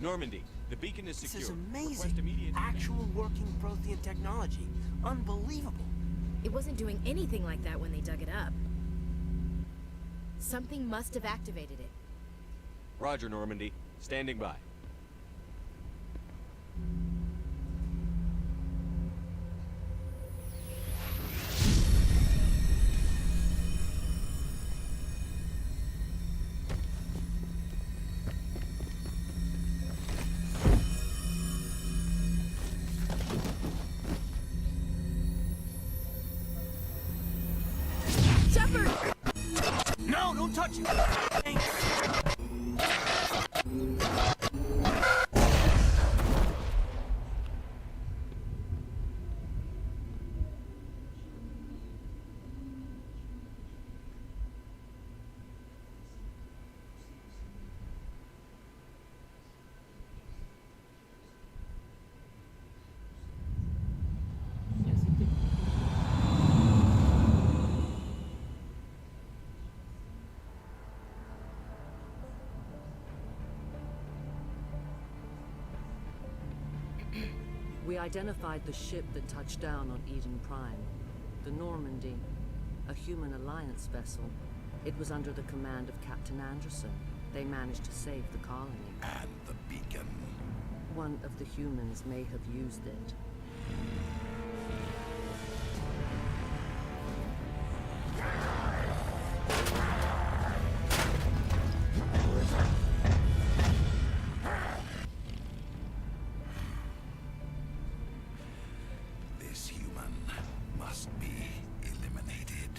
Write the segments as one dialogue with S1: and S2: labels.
S1: Normandy, the beacon is secure.
S2: This is
S1: Request
S2: amazing.
S1: immediate...
S2: Actual working Prothean technology. Unbelievable.
S3: It wasn't doing anything like that when they dug it up. Something must have activated it.
S1: Roger, Normandy. Standing by.
S3: Shepard!
S2: No, don't touch it!
S4: We identified the ship that touched down on Eden Prime. The Normandy, a human alliance vessel. It was under the command of Captain Anderson. They managed to save the colony.
S5: And the beacon.
S4: One of the humans may have used it.
S5: This human must be eliminated.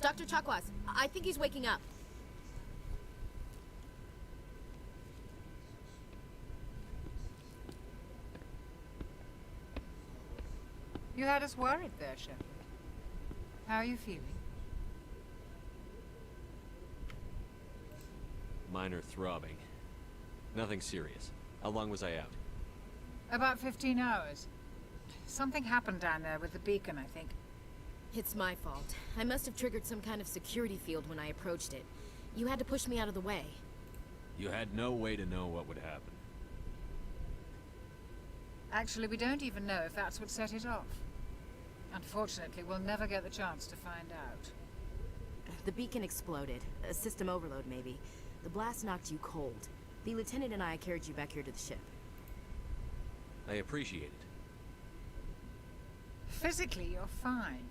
S3: Dr. Chakwas, I think he's waking up.
S6: You had us worried there, Shepard. How are you feeling?
S1: Minor throbbing. Nothing serious. How long was I out?
S6: About 15 hours. Something happened down there with the beacon, I think.
S3: It's my fault. I must have triggered some kind of security field when I approached it. You had to push me out of the way.
S1: You had no way to know what would happen.
S6: Actually, we don't even know if that's what set it off. Unfortunately, we'll never get the chance to find out.
S3: The beacon exploded. A system overload, maybe. The blast knocked you cold. The lieutenant and I carried you back here to the ship.
S1: I appreciate it.
S6: Physically, you're fine.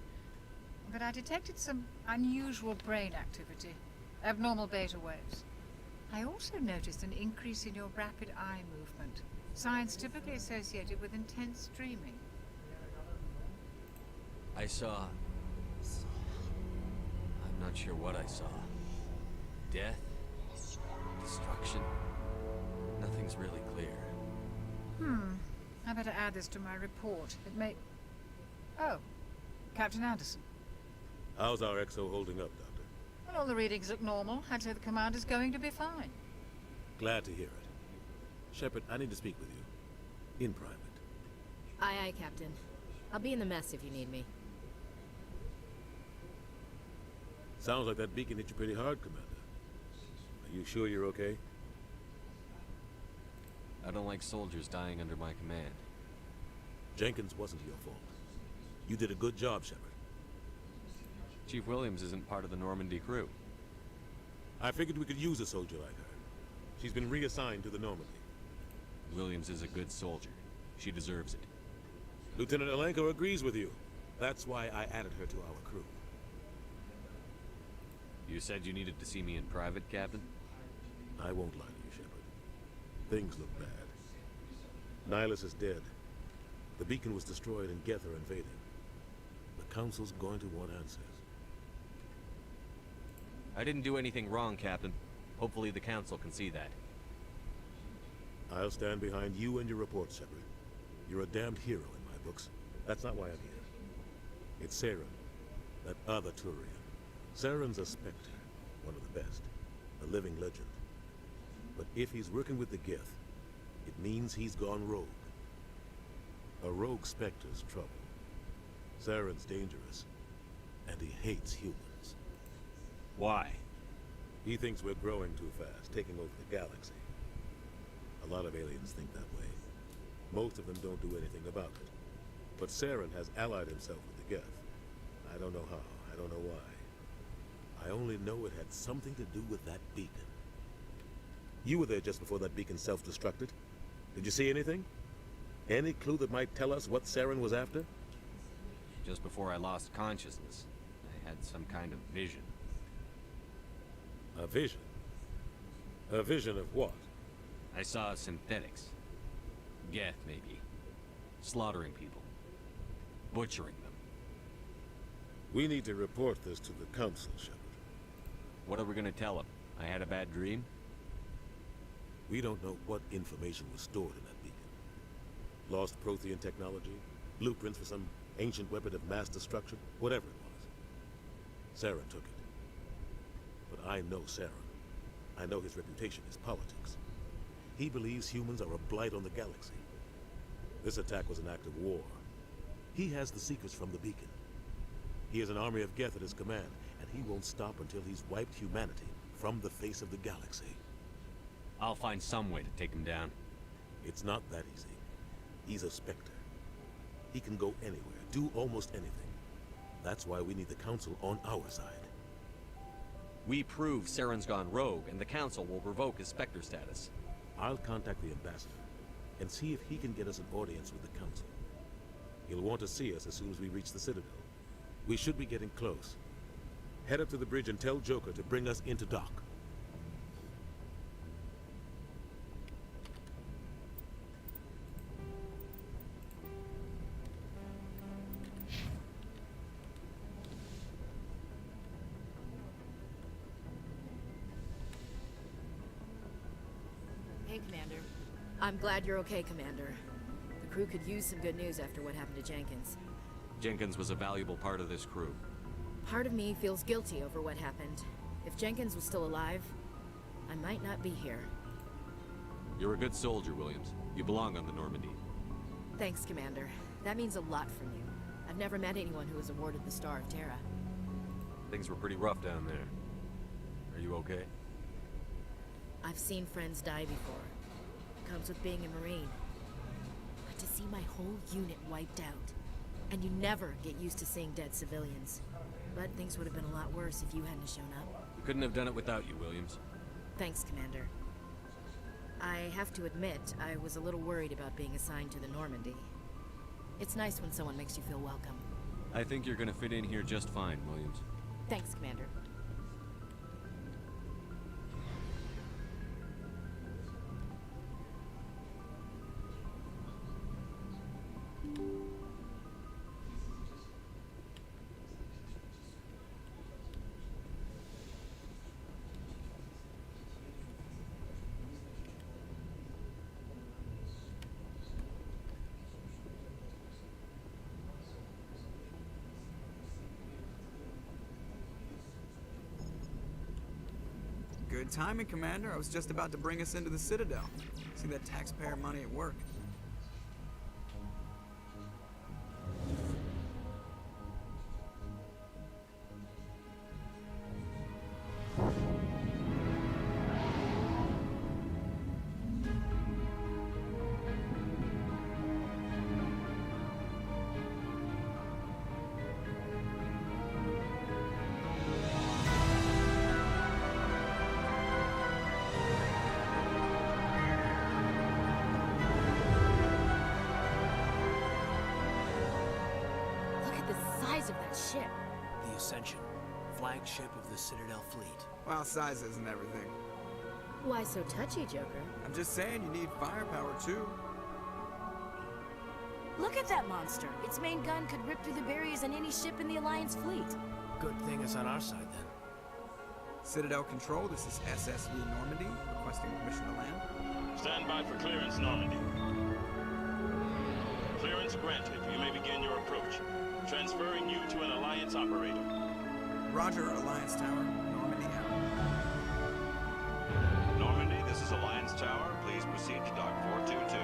S6: But I detected some unusual brain activity. Abnormal beta waves. I also noticed an increase in your rapid eye movement. Signs typically associated with intense dreaming.
S1: I saw... I'm not sure what I saw. Death? Destruction? Nothing's really clear.
S6: I better add this to my report. It may... Oh, Captain Anderson.
S7: How's our XO holding up, Doctor?
S6: Well, all the readings look normal. I'd say the commander's going to be fine.
S7: Glad to hear it. Shepard, I need to speak with you. In private.
S3: Aye, aye, Captain. I'll be in the mess if you need me.
S7: Sounds like that beacon hit you pretty hard, Commander. Are you sure you're okay?
S1: I don't like soldiers dying under my command.
S7: Jenkins wasn't your fault. You did a good job, Shepard.
S1: Chief Williams isn't part of the Normandy crew.
S7: I figured we could use a soldier like her. She's been reassigned to the Normandy.
S1: Williams is a good soldier. She deserves it.
S7: Lieutenant Alenko agrees with you. That's why I added her to our crew.
S1: You said you needed to see me in private, Captain?
S7: I won't lie to you, Shepard. Things look bad. Nihilus is dead. The beacon was destroyed and Geth are invading. The Council's going to want answers.
S1: I didn't do anything wrong, Captain. Hopefully the Council can see that.
S7: I'll stand behind you and your report, Shepard. You're a damned hero in my books, That's not why I'm here. It's Saren, that other Turian. Saren's a Specter, one of the best, a living legend. But if he's working with the Geth, it means he's gone rogue. A rogue Specter's trouble. Saren's dangerous, and he hates humans.
S1: Why?
S7: He thinks we're growing too fast, taking over the galaxy. A lot of aliens think that way. Most of them don't do anything about it. But Saren has allied himself with the Geth. I don't know how, I don't know why. I only know it had something to do with that beacon. You were there just before that beacon self-destructed. Did you see anything? Any clue that might tell us what Saren was after?
S1: Just before I lost consciousness, I had some kind of vision.
S7: A vision? A vision of what?
S1: I saw synthetics. Geth, maybe. Slaughtering people. Butchering them.
S7: We need to report this to the Council, Shepard.
S1: What are we gonna tell them? I had a bad dream?
S7: We don't know what information was stored in that beacon. Lost Prothean technology? Blueprints for some ancient weapon of mass destruction? Whatever it was. Saren took it. But I know Saren. I know his reputation is politics. He believes humans are a blight on the galaxy. This attack was an act of war. He has the secrets from the beacon. He has an army of Geth at his command, and he won't stop until he's wiped humanity from the face of the galaxy.
S1: I'll find some way to take him down.
S7: It's not that easy. He's a Specter. He can go anywhere, do almost anything. That's why we need the Council on our side.
S1: We prove Saren's gone rogue, and the Council will revoke his Spectre status.
S7: I'll contact the ambassador and see if he can get us an audience with the Council. He'll want to see us as soon as we reach the Citadel. We should be getting close. Head up to the bridge and tell Joker to bring us into dock.
S3: Hey, Commander. I'm glad you're okay, Commander. The crew could use some good news after what happened to Jenkins.
S1: Jenkins was a valuable part of this crew.
S3: Part of me feels guilty over what happened. If Jenkins was still alive, I might not be here.
S1: You're a good soldier, Williams. You belong on the Normandy.
S3: Thanks, Commander. That means a lot from you. I've never met anyone who was awarded the Star of Terra.
S1: Things were pretty rough down there. Are you okay?
S3: I've seen friends die before. It comes with being a Marine. But to see my whole unit wiped out, and you never get used to seeing dead civilians. But things would have been a lot worse if you hadn't shown up.
S1: We couldn't have done it without you, Williams.
S3: Thanks, Commander. I have to admit, I was a little worried about being assigned to the Normandy. It's nice when someone makes you feel welcome.
S1: I think you're gonna fit in here just fine, Williams.
S3: Thanks, Commander.
S8: Good timing, Commander. I was just about to bring us into the Citadel. See that taxpayer money at work.
S3: Of that ship.
S2: The Ascension, flagship of the Citadel fleet.
S8: Well, size isn't everything.
S3: Why so touchy, Joker?
S8: I'm just saying you need firepower, too.
S3: Look at that monster. Its main gun could rip through the barriers in any ship in the Alliance fleet.
S2: Good thing it's on our side, then.
S8: Citadel Control, this is SSV Normandy, requesting permission to land.
S9: Stand by for clearance, Normandy. Clearance Clearance granted. You may begin your approach. Transferring you to an Alliance operator.
S8: Roger, Alliance Tower. Normandy out.
S9: Normandy, this is Alliance Tower. Please proceed to Dock 422.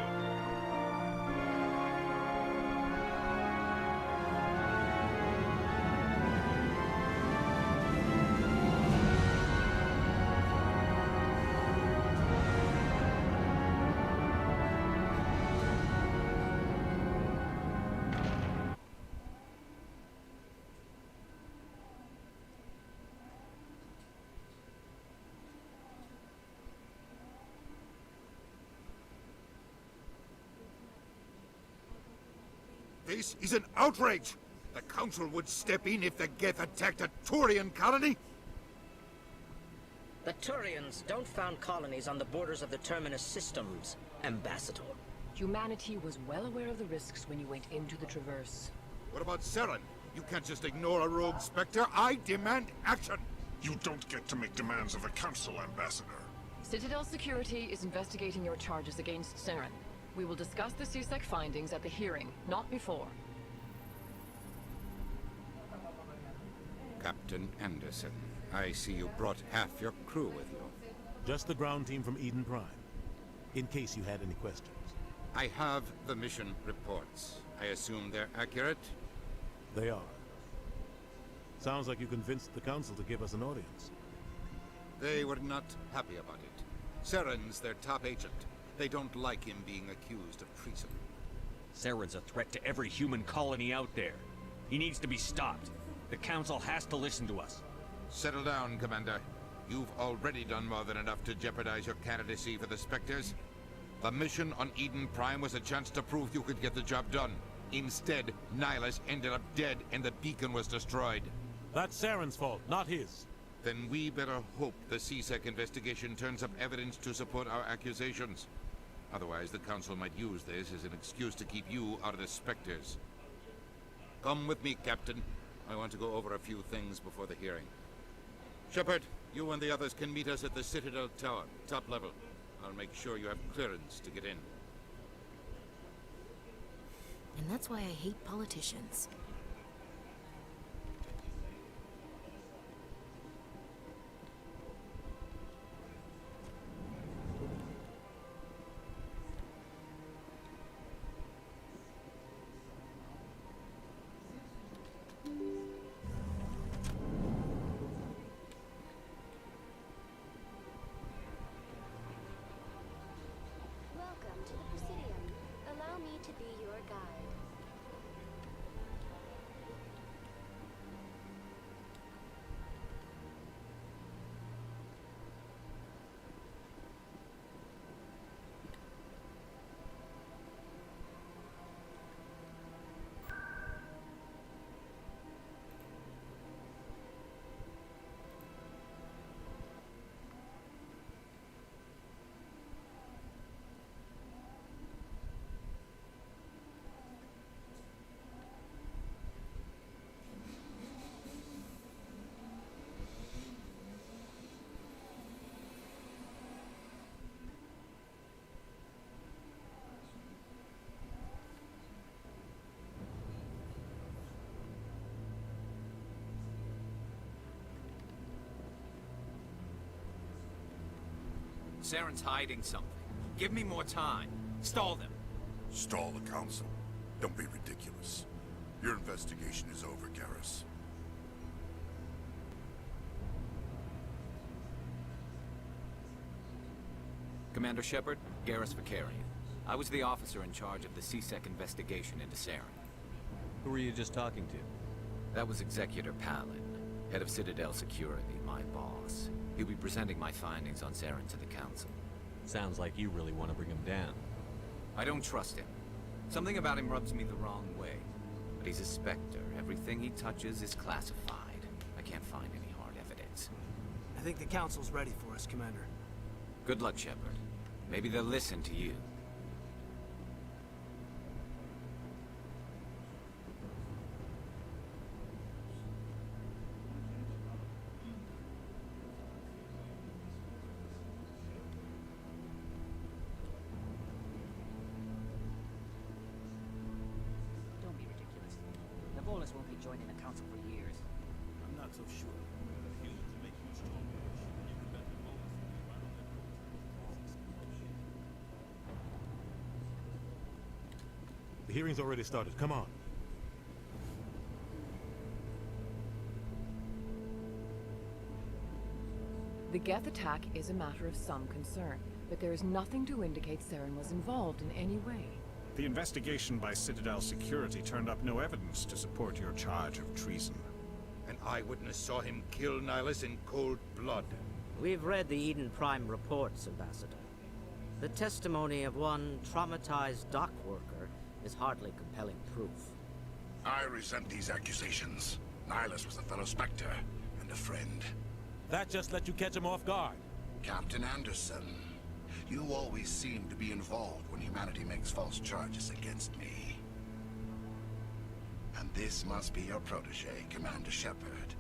S5: This is an outrage! The Council would step in if the Geth attacked a Turian colony?
S10: The Turians don't found colonies on the borders of the Terminus systems, Ambassador.
S11: Humanity was well aware of the risks when you went into the Traverse.
S5: What about Saren? You can't just ignore a rogue Spectre. I demand action!
S12: You don't get to make demands of the Council, Ambassador.
S11: Citadel Security is investigating your charges against Saren. We will discuss the CSEC findings at the hearing, not before.
S13: Captain Anderson, I see you brought half your crew with you.
S7: Just the ground team from Eden Prime, in case you had any questions.
S13: I have the mission reports. I assume they're accurate?
S7: They are. Sounds like you convinced the Council to give us an audience.
S13: They were not happy about it. Saren's their top agent. They don't like him being accused of treason.
S1: Saren's a threat to every human colony out there. He needs to be stopped. The Council has to listen to us.
S13: Settle down, Commander. You've already done more than enough to jeopardize your candidacy for the Spectres. The mission on Eden Prime was a chance to prove you could get the job done. Instead, Nihilus ended up dead and the beacon was destroyed.
S7: That's Saren's fault, not his.
S13: Then we better hope the CSEC investigation turns up evidence to support our accusations. Otherwise, the Council might use this as an excuse to keep you out of the Spectres. Come with me, Captain. I want to go over a few things before the hearing. Shepard, you and the others can meet us at the Citadel Tower, top level. I'll make sure you have clearance to get in.
S3: And that's why I hate politicians.
S14: Welcome to the Presidium. Allow me to be your guide.
S15: Saren's hiding something. Give me more time. Stall them.
S12: Stall the Council? Don't be ridiculous. Your investigation is over, Garrus.
S15: Commander Shepard, Garrus Vicarian. I was the officer in charge of the CSEC investigation into Saren.
S1: Who were you just talking to?
S15: That was Executor Palin, head of Citadel Security, my boss. He'll be presenting my findings on Saren to the Council.
S1: Sounds like you really want to bring him down.
S15: I don't trust him. Something about him rubs me the wrong way. But he's a Spectre. Everything he touches is classified. I can't find any hard evidence.
S2: I think the Council's ready for us, Commander.
S15: Good luck, Shepard. Maybe they'll listen to you.
S16: joining the Council for years.
S7: I'm not so sure. Humans make you stronger. You can bet the bonus will be right on their doorstep. The hearing's already started. Come on.
S11: The Geth attack is a matter of some concern, but there is nothing to indicate Saren was involved in any way.
S17: The investigation by Citadel Security turned up no evidence to support your charge of treason.
S5: An eyewitness saw him kill Nihilus in cold blood.
S10: We've read the Eden Prime reports, Ambassador. The testimony of one traumatized dock worker is hardly compelling proof.
S12: I resent these accusations. Nihilus was a fellow Specter and a friend.
S7: That just let you catch him off guard.
S12: Captain Anderson, you always seem to be involved when humanity makes false charges against me. And this must be your protege, Commander Shepard,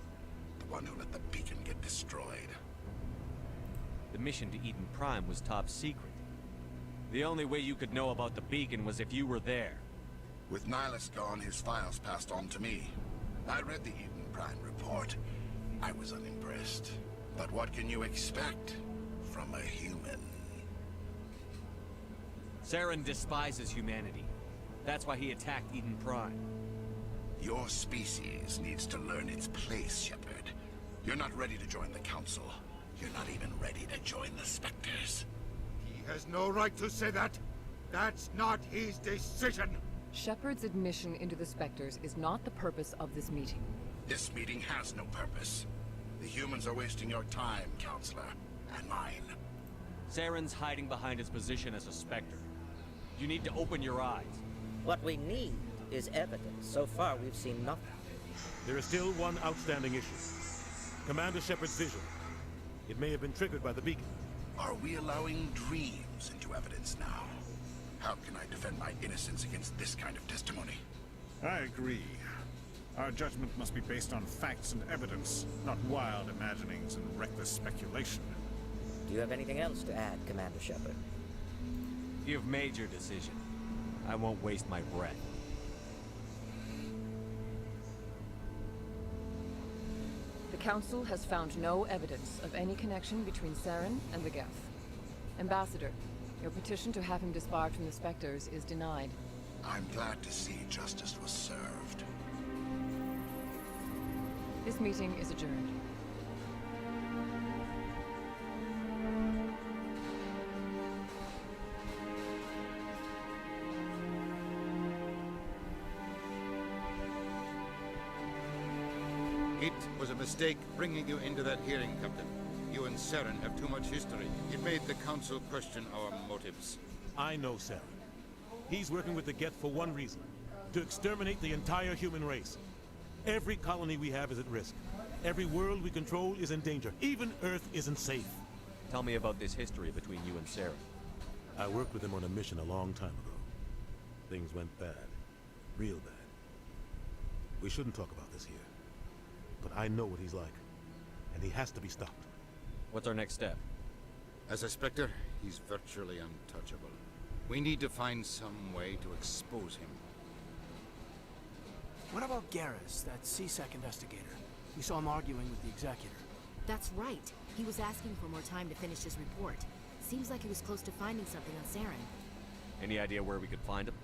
S12: the one who let the beacon get destroyed.
S1: The mission to Eden Prime was top secret. The only way you could know about the beacon was if you were there.
S12: With Nihilus gone, his files passed on to me. I read the Eden Prime report. I was unimpressed. But what can you expect from a human?
S1: Saren despises humanity. That's why he attacked Eden Prime.
S12: Your species needs to learn its place, Shepard. You're not ready to join the Council. You're not even ready to join the Specters.
S5: He has no right to say that. That's not his decision.
S11: Shepard's admission into the Specters is not the purpose of this meeting.
S12: This meeting has no purpose. The humans are wasting your time, Counselor, and mine.
S1: Saren's hiding behind his position as a Specter. You need to open your eyes.
S10: What we need is evidence. So far, we've seen nothing.
S7: There is still one outstanding issue. Commander Shepard's vision. It may have been triggered by the beacon.
S12: Are we allowing dreams into evidence now? How can I defend my innocence against this kind of testimony?
S17: I agree. Our judgment must be based on facts and evidence, not wild imaginings and reckless speculation.
S10: Do you have anything else to add, Commander Shepard?
S1: You've made your decision. I won't waste my breath.
S11: The Council has found no evidence of any connection between Saren and the Geth. Ambassador, your petition to have him disbarred from the Specters is denied.
S12: I'm glad to see justice was served.
S11: This meeting is adjourned.
S5: It was a mistake bringing you into that hearing, Captain. You and Saren have too much history. It made the Council question our motives.
S7: I know Saren. He's working with the Geth for one reason. To exterminate the entire human race. Every colony we have is at risk. Every world we control is in danger. Even Earth isn't safe.
S1: Tell me about this history between you and Saren.
S7: I worked with him on a mission a long time ago. Things went bad. Real bad. We shouldn't talk about this here. But I know what he's like. And he has to be stopped.
S1: What's our next step?
S5: As a Spectre, he's virtually untouchable. We need to find some way to expose him.
S2: What about Garrus, that CSEC investigator? We saw him arguing with the Executor.
S3: That's right. He was asking for more time to finish his report. Seems like he was close to finding something on Saren.
S1: Any idea where we could find him?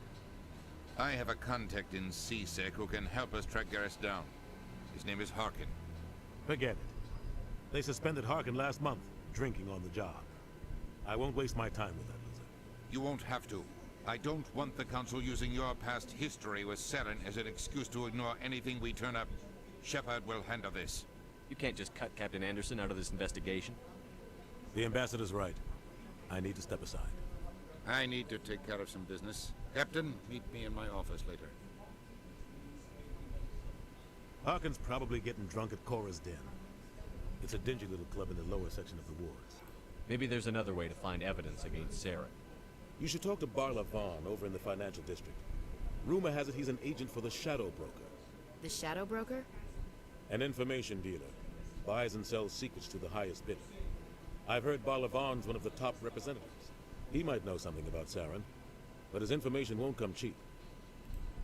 S13: I have a contact in CSEC who can help us track Garrus down. His name is Harkin.
S7: Forget it. They suspended Harkin last month, drinking on the job. I won't waste my time with that loser.
S13: You won't have to. I don't want the Council using your past history with Saren as an excuse to ignore anything we turn up. Shepard will handle this.
S1: You can't just cut Captain Anderson out of this investigation.
S7: The Ambassador's right. I need to step aside.
S5: I need to take care of some business. Captain, meet me in my office later.
S7: Harkin's probably getting drunk at Cora's Den. It's a dingy little club in the lower section of the wards.
S1: Maybe there's another way to find evidence against Saren.
S7: You should talk to Barla Vaughn over in the financial district. Rumor has it he's an agent for the Shadow Broker.
S3: The Shadow Broker?
S7: An information dealer. Buys and sells secrets to the highest bidder. I've heard Barla Vaughn's one of the top representatives. He might know something about Saren, but his information won't come cheap.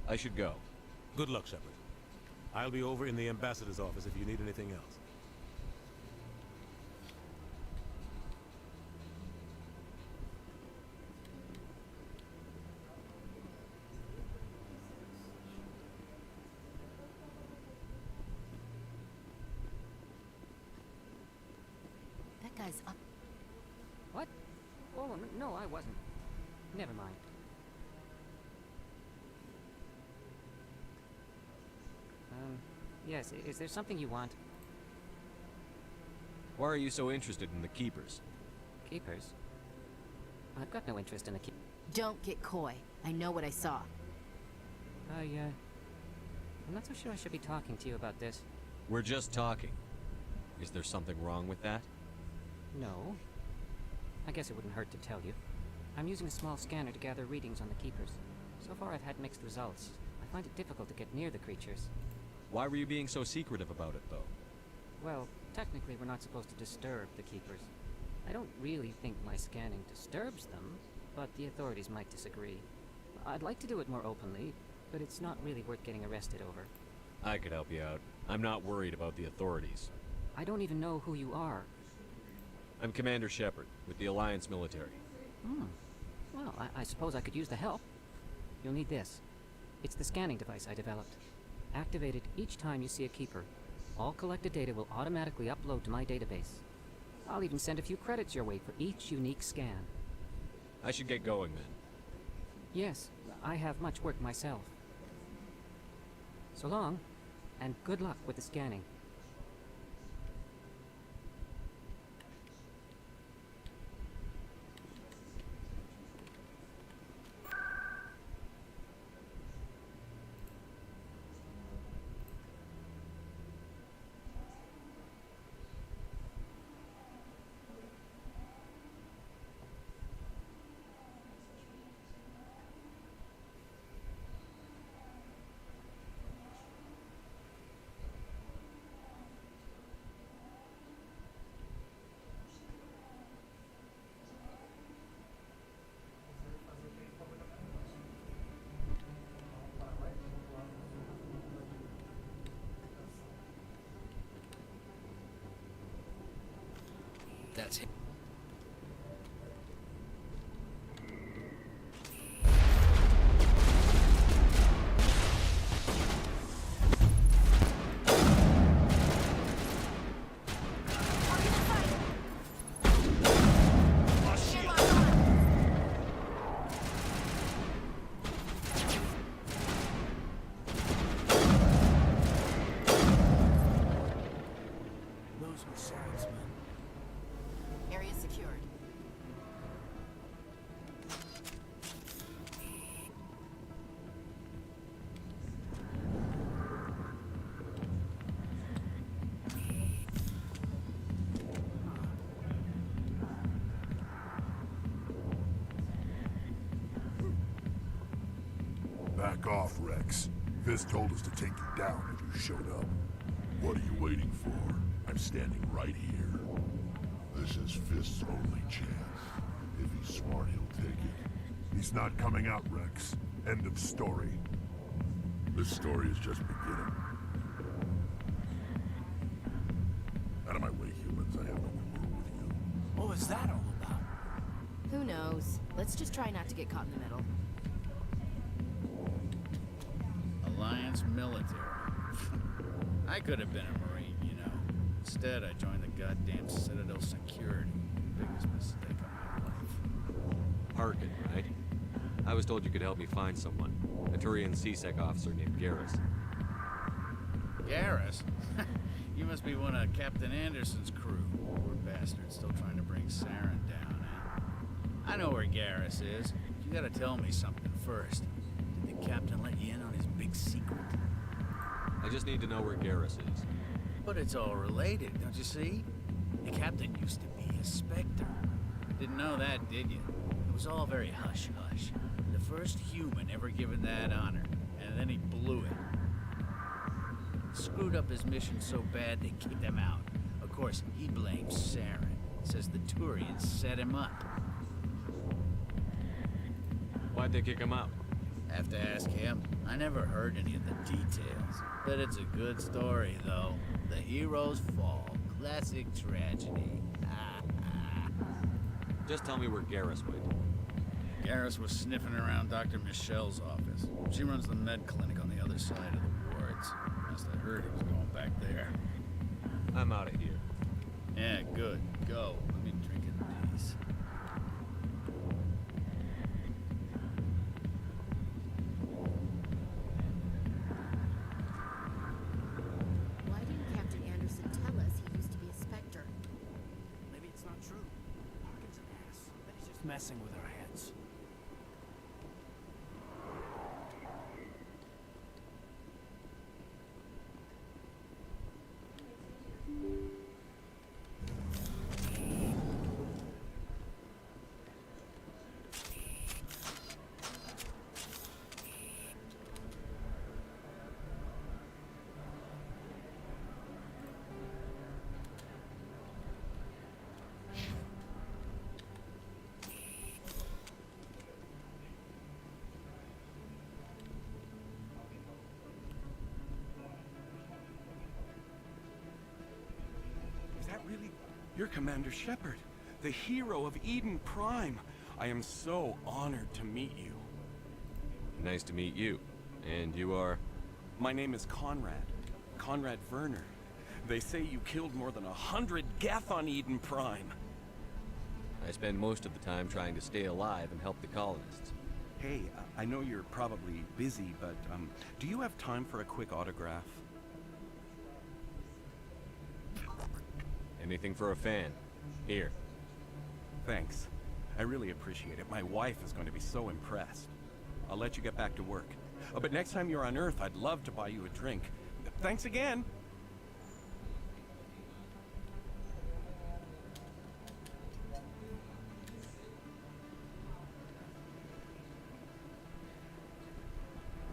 S1: I should go.
S7: Good luck, Shepard. I'll be over in the ambassador's office if you need anything else.
S16: That guy's up.
S18: What? Oh, no, I wasn't. Never mind. Yes, is there something you want?
S1: Why are you so interested in the Keepers?
S18: Keepers? I've got no interest in the
S16: Don't get coy. I know what I saw.
S18: I'm not so sure I should be talking to you about this.
S1: We're just talking. Is there something wrong with that?
S18: No. I guess it wouldn't hurt to tell you. I'm using a small scanner to gather readings on the Keepers. So far I've had mixed results. I find it difficult to get near the creatures.
S1: Why were you being so secretive about it, though?
S18: Well, technically we're not supposed to disturb the Keepers. I don't really think my scanning disturbs them, but the authorities might disagree. I'd like to do it more openly, but it's not really worth getting arrested over.
S1: I could help you out. I'm not worried about the authorities.
S18: I don't even know who you are.
S1: I'm Commander Shepard, with the Alliance military.
S18: Well, I suppose I could use the help. You'll need this. It's the scanning device I developed. Activate it each time you see a Keeper. All collected data will automatically upload to my database. I'll even send a few credits your way for each unique scan.
S1: I should get going, then.
S18: Yes, I have much work myself. So long, and good luck with the scanning.
S15: That's it.
S2: Those were Saren's men.
S16: Area secured.
S19: Back off, Rex. Fist told us to take you down if you showed up. What are you waiting for? I'm standing right here. This is Fist's only chance. If he's smart, he'll take it. He's not coming out, Rex. End of story. This story is just beginning. Out of my way, humans. I have no quarrel with you.
S2: What was that all about?
S16: Who knows? Let's just try not to get caught in the middle.
S20: Alliance military. I could have been a Marine, you know. Instead, I joined the goddamn Citadel security. Biggest mistake of my life.
S1: Harkin, right? I was told you could help me find someone. A Turian CSEC officer named Garrus.
S20: Garrus? You must be one of Captain Anderson's crew. Poor bastard, still trying to bring Saren down, eh? I know where Garrus is. You gotta tell me something first. Did the captain let you in on his big secret?
S1: I just need to know where Garrus is.
S20: But it's all related, don't you see? The captain used to be a Specter. Didn't know that, did you? It was all very hush-hush. The first human ever given that honor, and then he blew it. Screwed up his mission so bad they kicked him out. Of course, he blames Saren. Says the Turians set him up.
S1: Why'd they kick him out?
S20: Have to ask him. I never heard any of the details. But it's a good story, though. The hero's fall. Classic tragedy.
S1: Just tell me where Garrus went.
S20: Garrus was sniffing around Dr. Michelle's office. She runs the med clinic on the other side of the wards. Must have heard he was going back there.
S1: I'm out of here.
S20: Yeah, good. Go. Let me drink in peace.
S3: Why didn't Captain Anderson tell us he used to be a Specter?
S2: Maybe it's not true. Harkin's an ass. But he's just messing with our heads.
S21: Is that really? You're Commander Shepard, the hero of Eden Prime. I am so honored to meet you.
S1: Nice to meet you. And you are?
S21: My name is Conrad. Conrad Werner. They say you killed more than 100 Geth on Eden Prime.
S1: I spend most of the time trying to stay alive and help the colonists.
S21: Hey, I know you're probably busy, but do you have time for a quick autograph?
S1: Anything for a fan. Here.
S21: Thanks. I really appreciate it. My wife is going to be so impressed. I'll let you get back to work. Oh, but next time you're on Earth, I'd love to buy you a drink. Thanks again!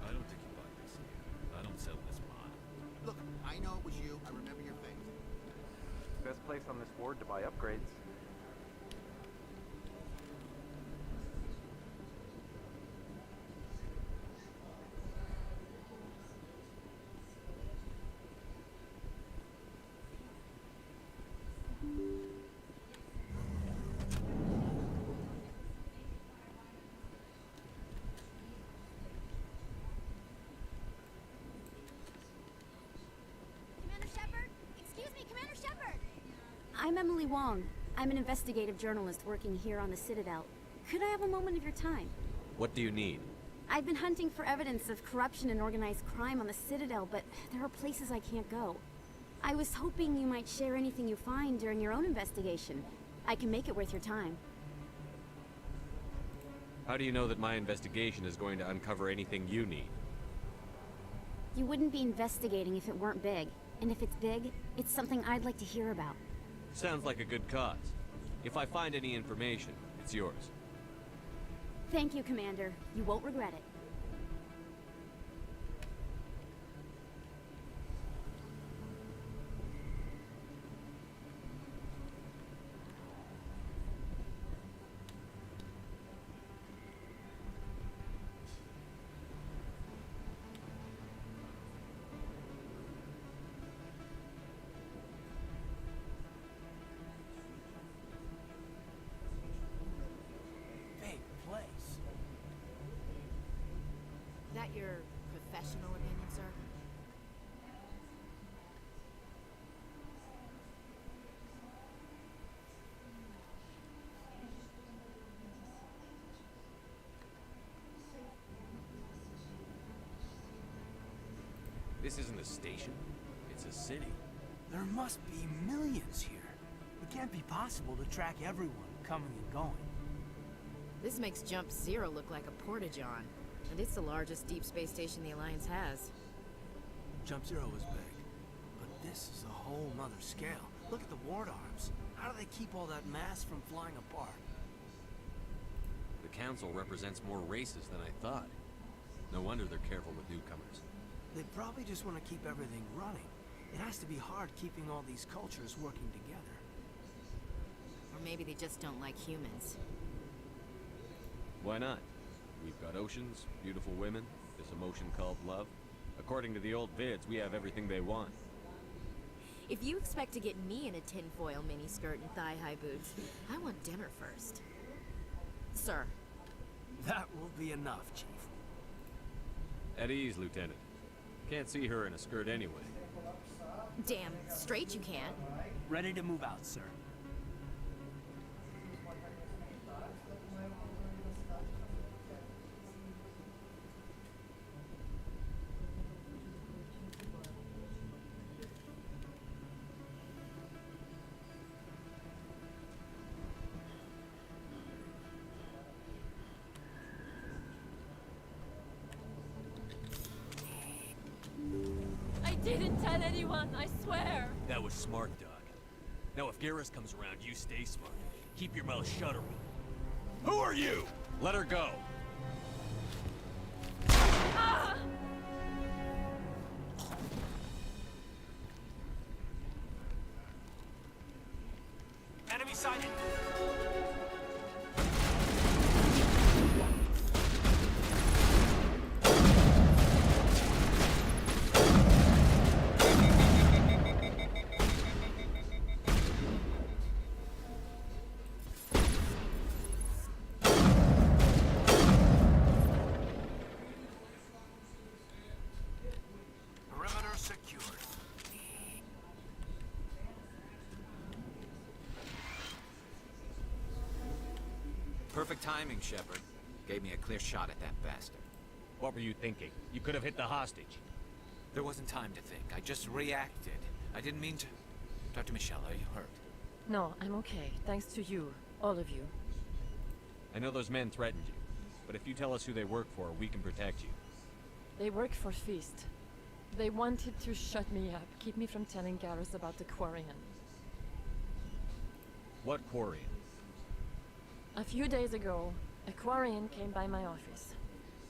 S1: I don't think you buy this here. I don't sell this mod.
S22: Look, I know it was you. I remember your face.
S21: Best place on this ward to buy upgrades.
S23: Commander Shepard? Excuse me, Commander Shepard! I'm Emily Wong. I'm an investigative journalist working here on the Citadel. Could I have a moment of your time?
S1: What do you need?
S23: I've been hunting for evidence of corruption and organized crime on the Citadel, but there are places I can't go. I was hoping you might share anything you find during your own investigation. I can make it worth your time.
S1: How do you know that my investigation is going to uncover anything you need?
S23: You wouldn't be investigating if it weren't big. And if it's big, it's something I'd like to hear about.
S1: Sounds like a good cause. If I find any information, it's yours.
S23: Thank you, Commander. You won't regret it.
S3: Is that your professional opinion, sir?
S1: This isn't a station. It's a city.
S2: There must be millions here. It can't be possible to track everyone coming and going.
S3: This makes Jump Zero look like a porta-john. And it's the largest deep space station the Alliance has.
S2: Jump Zero was big, but this is a whole nother scale. Look at the ward arms. How do they keep all that mass from flying apart?
S1: The Council represents more races than I thought. No wonder they're careful with newcomers.
S2: They probably just want to keep everything running. It has to be hard keeping all these cultures working together.
S3: Or maybe they just don't like humans.
S1: Why not? We've got oceans, beautiful women, this emotion called love. According to the old vids, we have everything they want.
S3: If you expect to get me in a tinfoil miniskirt and thigh-high boots, I want dinner first. Sir.
S2: That will be enough, Chief.
S1: At ease, Lieutenant. Can't see her in a skirt anyway.
S3: Damn straight you can't.
S2: Ready to move out, sir.
S4: I didn't tell anyone, I swear.
S1: That was smart, Doc. Now if Garrus comes around, you stay smart. Keep your mouth shut, Aurora. Who are you? Let her go.
S4: Ah!
S2: Enemy sighted! Perimeter secured.
S15: Perfect timing, Shepard. Gave me a clear shot at that bastard.
S1: What were you thinking? You could have hit the hostage.
S15: There wasn't time to think. I just reacted. I didn't mean to... Dr. Michelle, are you hurt?
S11: No, I'm okay. Thanks to you. All of you.
S1: I know those men threatened you, but if you tell us who they work for, we can protect you.
S11: They work for Feast. They wanted to shut me up, keep me from telling Garrus about the Quarian.
S1: What Quarian?
S11: A few days ago, a Quarian came by my office.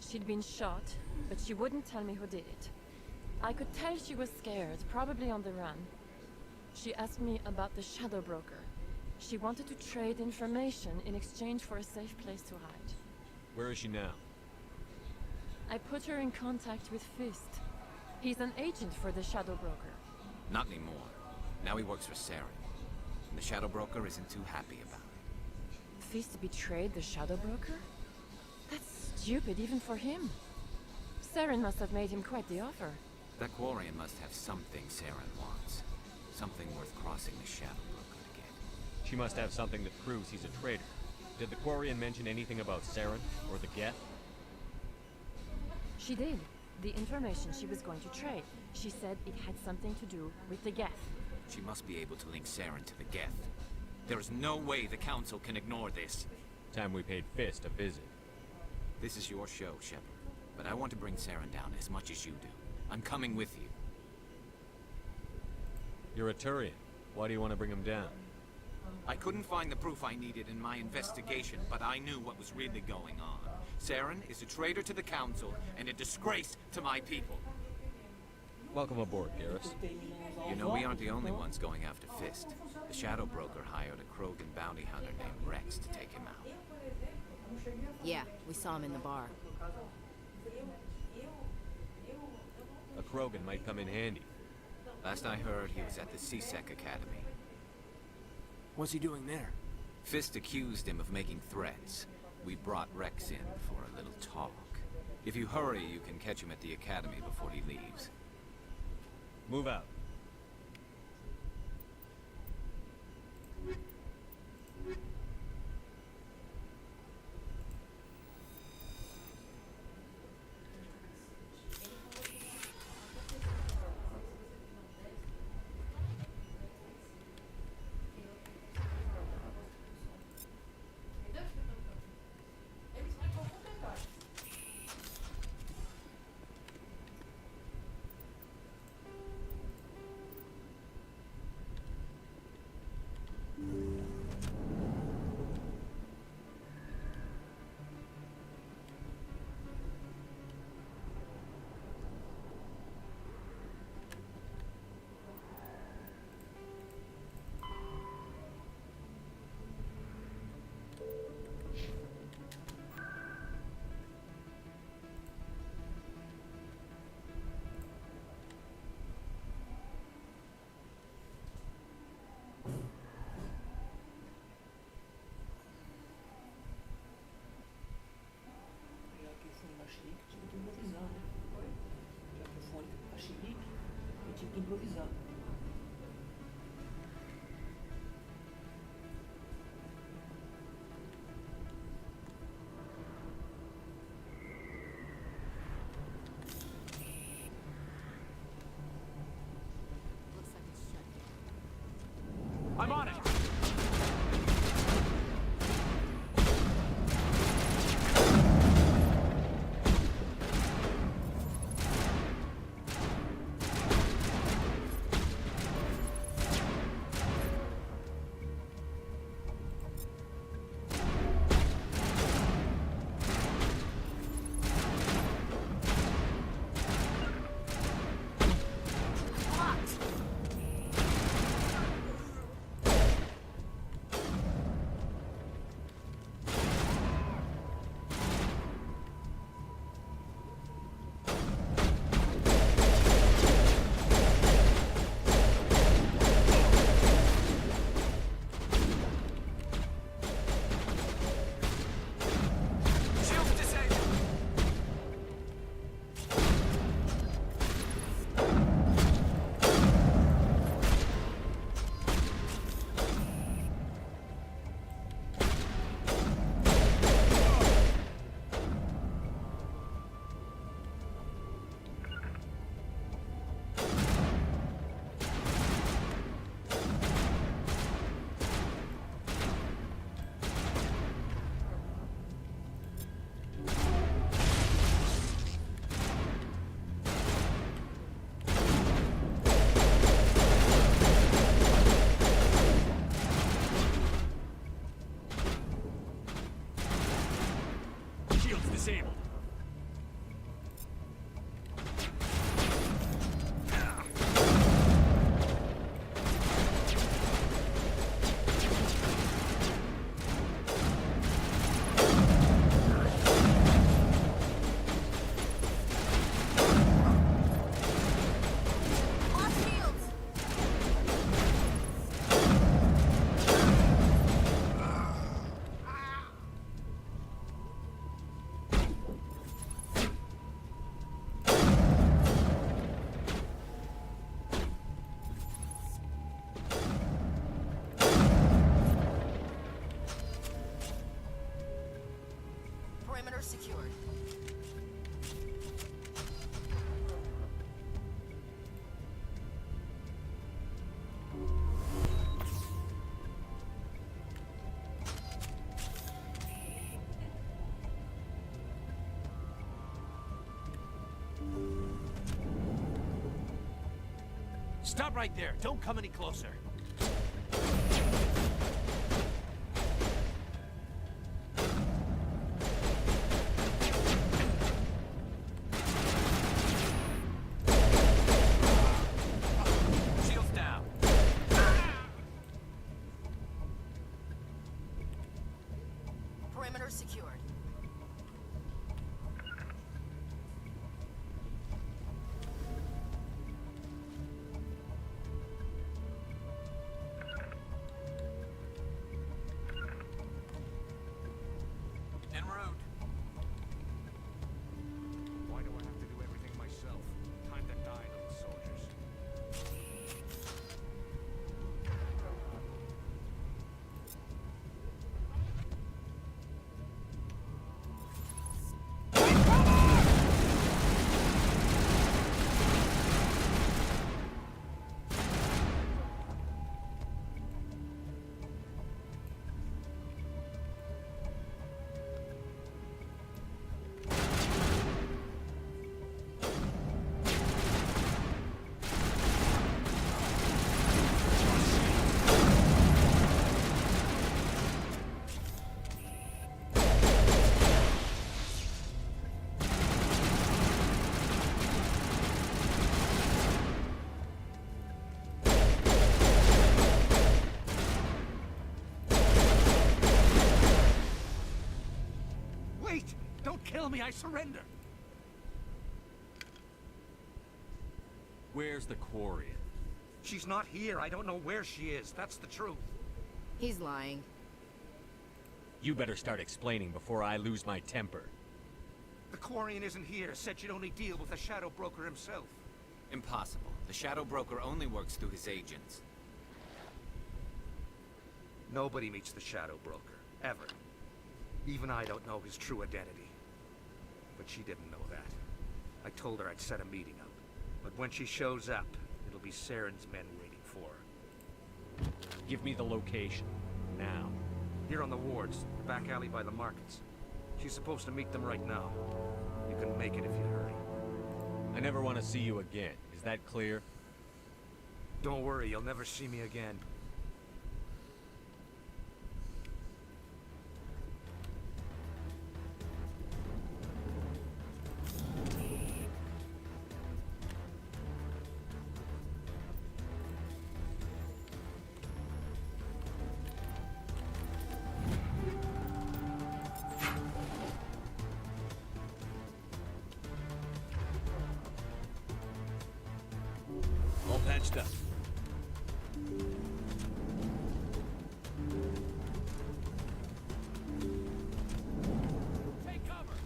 S11: She'd been shot, but she wouldn't tell me who did it. I could tell she was scared, probably on the run. She asked me about the Shadow Broker. She wanted to trade information in exchange for a safe place to hide.
S1: Where is she now?
S11: I put her in contact with Fist. He's an agent for the Shadow Broker.
S15: Not anymore. Now he works for Saren. And the Shadow Broker isn't too happy about it.
S11: Fist betrayed the Shadow Broker? That's stupid even for him. Saren must have made him quite the offer.
S15: That Quarian must have something Saren wants. Something worth crossing the Shadow Broker to get.
S1: She must have something that proves he's a traitor. Did the Quarian mention anything about Saren or the Geth?
S11: She did. The information she was going to trade. She said it had something to do with the Geth.
S15: She must be able to link Saren to the Geth. There is no way the Council can ignore this.
S1: Time we paid Fist a visit.
S15: This is your show, Shepard. But I want to bring Saren down as much as you do. I'm coming with you.
S1: You're a Turian. Why do you want to bring him down?
S15: I couldn't find the proof I needed in my investigation, but I knew what was really going on. Saren is a traitor to the Council and a disgrace to my people.
S1: Welcome aboard, Garrus.
S15: You know, we aren't the only ones going after Fist. The Shadow Broker hired a Krogan bounty hunter named Rex to take him out.
S3: Yeah, we saw him in the bar.
S1: A Krogan might come in handy.
S15: Last I heard, he was at the CSEC Academy.
S2: What's he doing there?
S15: Fist accused him of making threats. We brought Rex in for a little talk. If you hurry, you can catch him at the Academy before he leaves.
S1: Move out. disabled.
S16: Perimeter secured.
S2: Stop right there. Don't come any closer.
S1: Shields down.
S16: Perimeter secured.
S1: En route.
S17: Why do I have to do everything myself? Time to die, little soldiers.
S2: Wait! Don't kill me, I surrender!
S1: Where's the Quarian?
S6: She's not here. I don't know where she is. That's the truth.
S16: He's lying.
S1: You better start explaining before I lose my temper.
S6: The Quarian isn't here. Said she'd only deal with the Shadow Broker himself.
S15: Impossible. The Shadow Broker only works through his agents.
S6: Nobody meets the Shadow Broker. Ever. Even I don't know his true identity. But she didn't know that. I told her I'd set a meeting up. But when she shows up, it'll be Saren's men waiting for her.
S1: Give me the location. Now.
S6: Here on the wards, the back alley by the markets. She's supposed to meet them right now. You can make it if you hurry.
S1: I never want to see you again. Is that clear?
S6: Don't worry, you'll never see me again.
S1: All patched up.
S2: Take cover!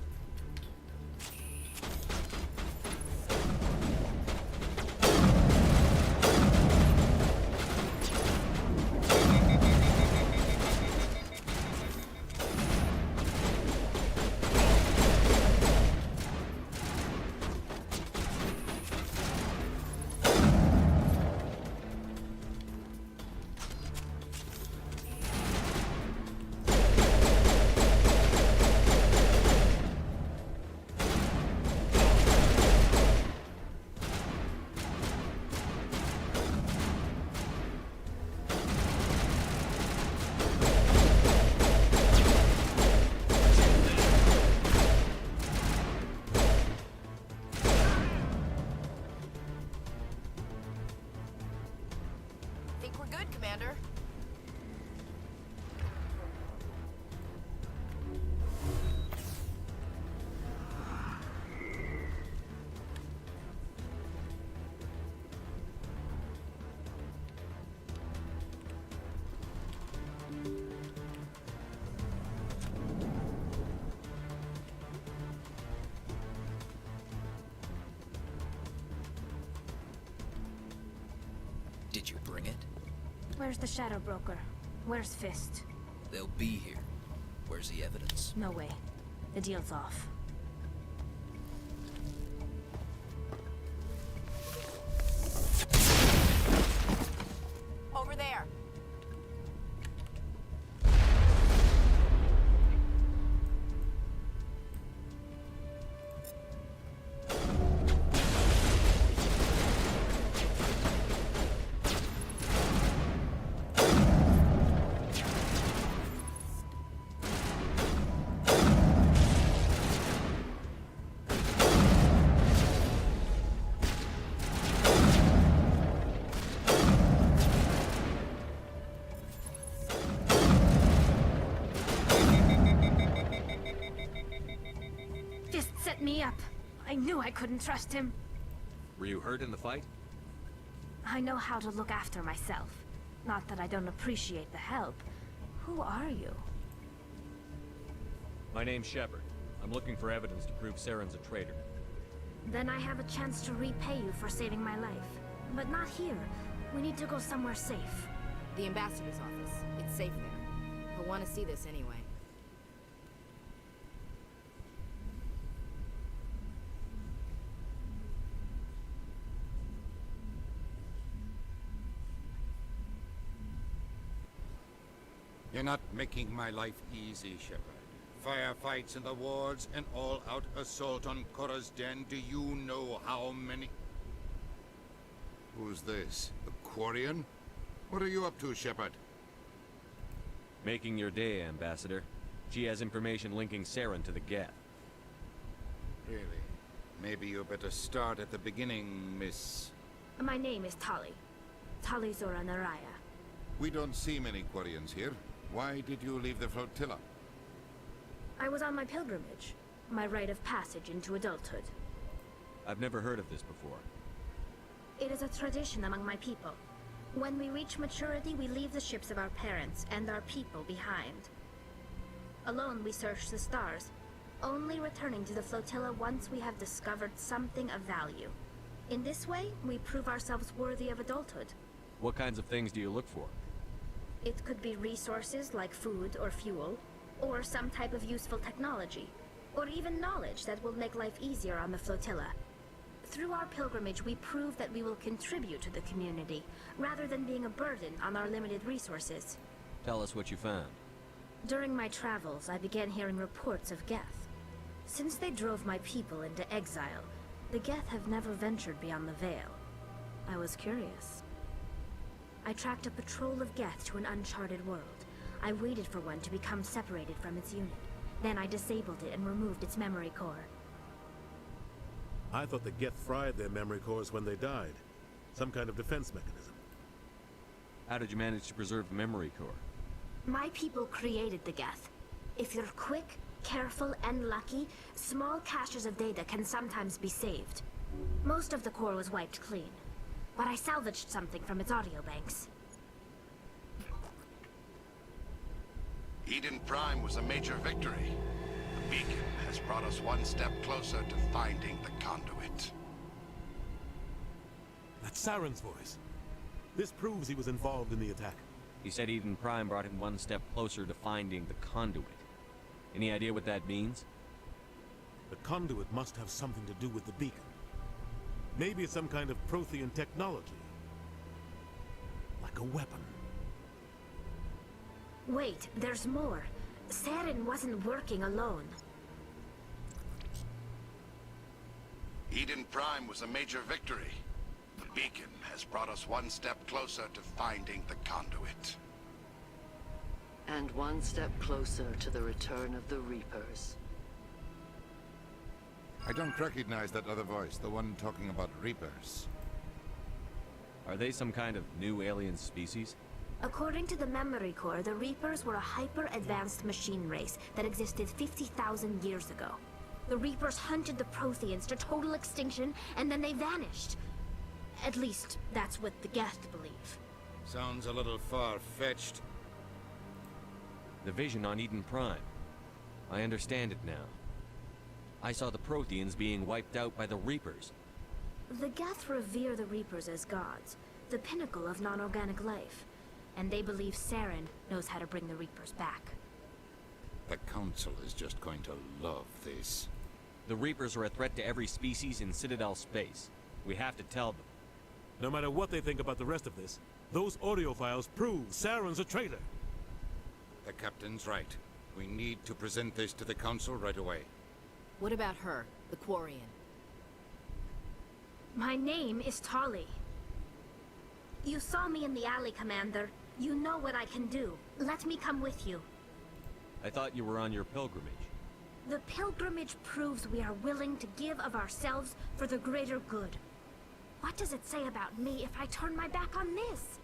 S8: Where's the Shadow Broker? Where's Fist?
S9: They'll be here. Where's the evidence?
S8: No way. The deal's off.
S16: Over there.
S8: Me up. I knew I couldn't trust him.
S1: Were you hurt in the fight?
S8: I know how to look after myself. Not that I don't appreciate the help. Who are you?
S1: My name's Shepard. I'm looking for evidence to prove Saren's a traitor.
S8: Then I have a chance to repay you for saving my life. But not here. We need to go somewhere safe.
S16: The ambassador's office. It's safe there. He'll want to see this anyway.
S5: You're not making my life easy, Shepard. Firefights in the wards, an all-out assault on Korra's den. Do you know how many?
S13: Who's this? The Quarian? What are you up to, Shepard?
S1: Making your day, Ambassador. She has information linking Saren to the Geth.
S5: Really? Maybe you better start at the beginning, Miss...
S8: My name is Tali. Tali Zora Naraya.
S13: We don't see many Quarians here. Why did you leave the flotilla?
S8: I was on my pilgrimage. My rite of passage into adulthood.
S1: I've never heard of this before.
S8: It is a tradition among my people. When we reach maturity, we leave the ships of our parents and our people behind. Alone, we search the stars, only returning to the flotilla once we have discovered something of value. In this way, we prove ourselves worthy of adulthood.
S1: What kinds of things do you look for?
S8: It could be resources like food or fuel, or some type of useful technology, or even knowledge that will make life easier on the flotilla. Through our pilgrimage, we prove that we will contribute to the community, rather than being a burden on our limited resources.
S1: Tell us what you found.
S8: During my travels, I began hearing reports of Geth. Since they drove my people into exile, the Geth have never ventured beyond the Veil. I was curious. I tracked a patrol of Geth to an uncharted world. I waited for one to become separated from its unit. Then I disabled it and removed its memory core.
S7: I thought the Geth fried their memory cores when they died. Some kind of defense mechanism.
S1: How did you manage to preserve the memory core?
S8: My people created the Geth. If you're quick, careful, and lucky, small caches of data can sometimes be saved. Most of the core was wiped clean, but I salvaged something from its audio banks.
S12: Eden Prime was a major victory. The beacon has brought us one step closer to finding the conduit.
S7: That's Saren's voice. This proves he was involved in the attack.
S1: He said Eden Prime brought him one step closer to finding the conduit. Any idea what that means?
S7: The conduit must have something to do with the beacon. Maybe it's some kind of Prothean technology. Like a weapon.
S8: Wait, there's more. Saren wasn't working alone.
S12: Eden Prime was a major victory. The beacon has brought us one step closer to finding the conduit.
S14: And one step closer to the return of the Reapers.
S13: I don't recognize that other voice, the one talking about Reapers.
S1: Are they some kind of new alien species?
S8: According to the memory core, the Reapers were a hyper-advanced machine race that existed 50,000 years ago. The Reapers hunted the Protheans to total extinction, and then they vanished. At least, that's what the Geth believe.
S5: Sounds a little far-fetched.
S1: The vision on Eden Prime. I understand it now. I saw the Protheans being wiped out by the Reapers.
S8: The Geth revere the Reapers as gods, the pinnacle of non-organic life. and they believe Saren knows how to bring the Reapers back.
S5: The Council is just going to love this.
S1: The Reapers are a threat to every species in Citadel space. We have to tell them.
S7: No matter what they think about the rest of this, those audio files prove Saren's a traitor.
S5: The Captain's right. We need to present this to the Council right away.
S16: What about her, the Quarian?
S8: My name is Tali. You saw me in the alley, Commander. You know what I can do. Let me come with you.
S1: I thought you were on your pilgrimage.
S8: The pilgrimage proves we are willing to give of ourselves for the greater good. What does it say about me if I turn my back on this?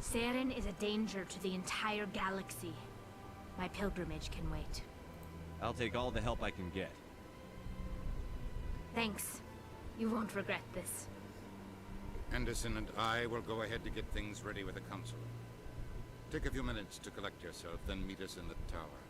S8: Saren is a danger to the entire galaxy. My pilgrimage can wait.
S1: I'll take all the help I can get.
S8: Thanks. You won't regret this.
S5: Anderson and I will go ahead to get things ready with the Council. Take a few minutes to collect yourself, then meet us in the tower.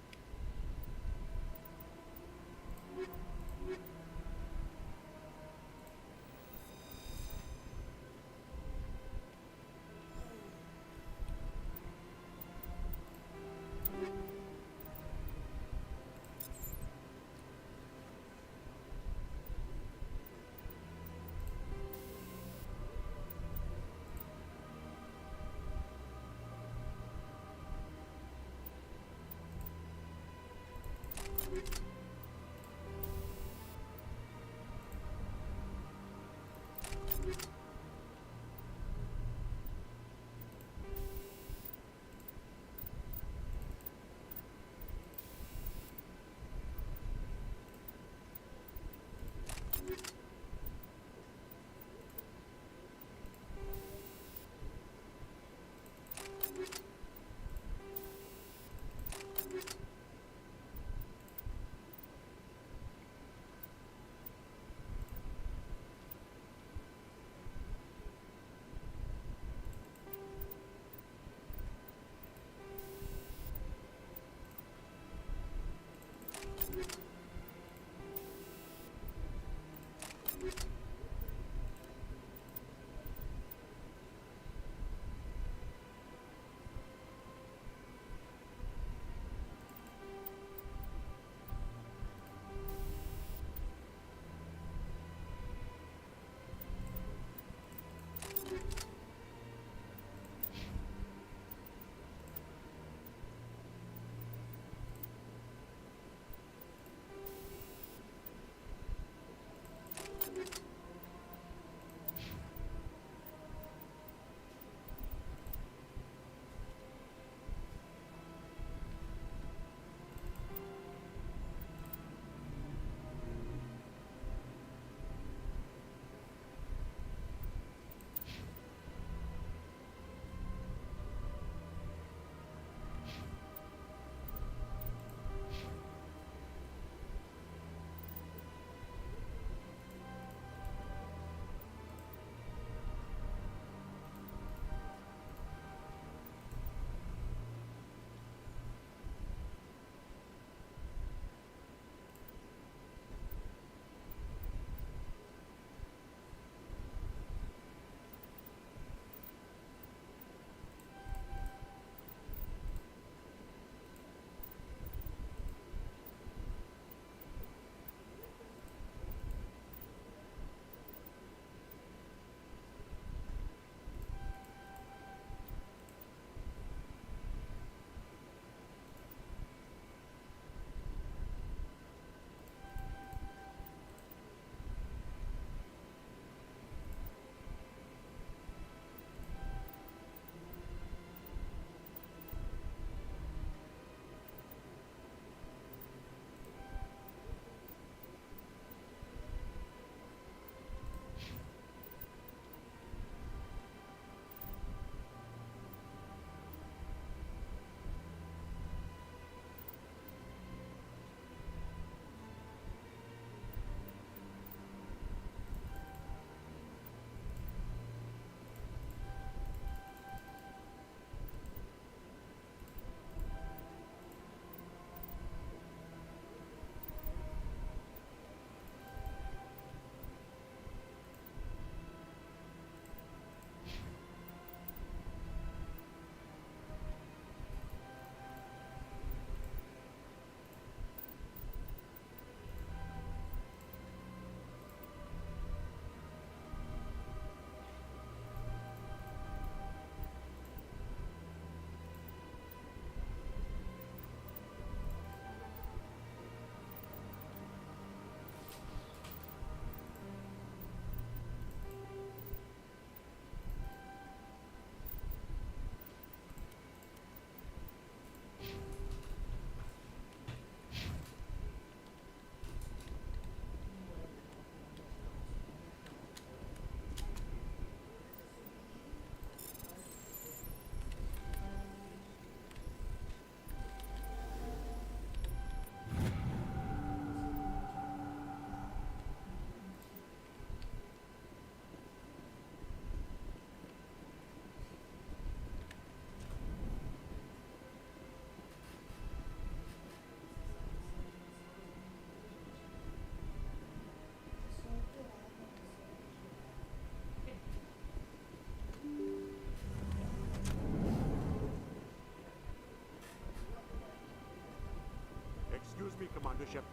S10: Excuse me, Commander Shepard.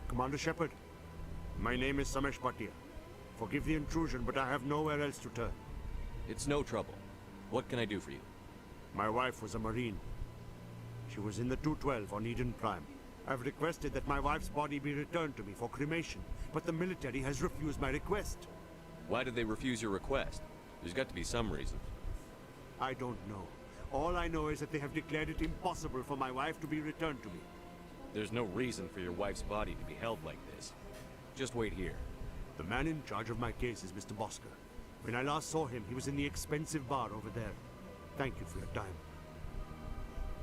S10: Commander Shepard, my name is Samesh Bhatia. Forgive the intrusion, but I have nowhere else to turn.
S1: It's no trouble. What can I do for you?
S10: My wife was a Marine. She was in the 212 on Eden Prime. I've requested that my wife's body be returned to me for cremation, but the military has refused my request.
S1: Why did they refuse your request? There's got to be some reason.
S10: I don't know. All I know is that they have declared it impossible for my wife to be returned to me.
S1: There's no reason for your wife's body to be held like this. Just wait here.
S10: The man in charge of my case is Mr. Bosker. When I last saw him, he was in the expensive bar over there. Thank you for your time.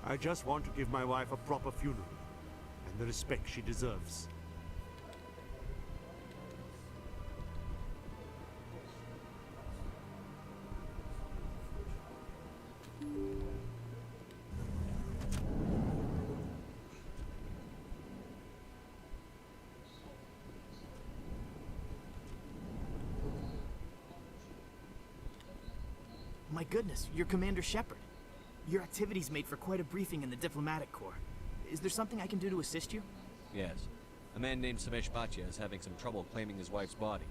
S10: I just want to give my wife a proper funeral, and the respect she deserves.
S2: My goodness, you're Commander Shepard. Your activities made for quite a briefing in the diplomatic corps. Is there something I can do to assist you?
S1: Yes. A man named Samesh Bhatia is having some trouble claiming his wife's body.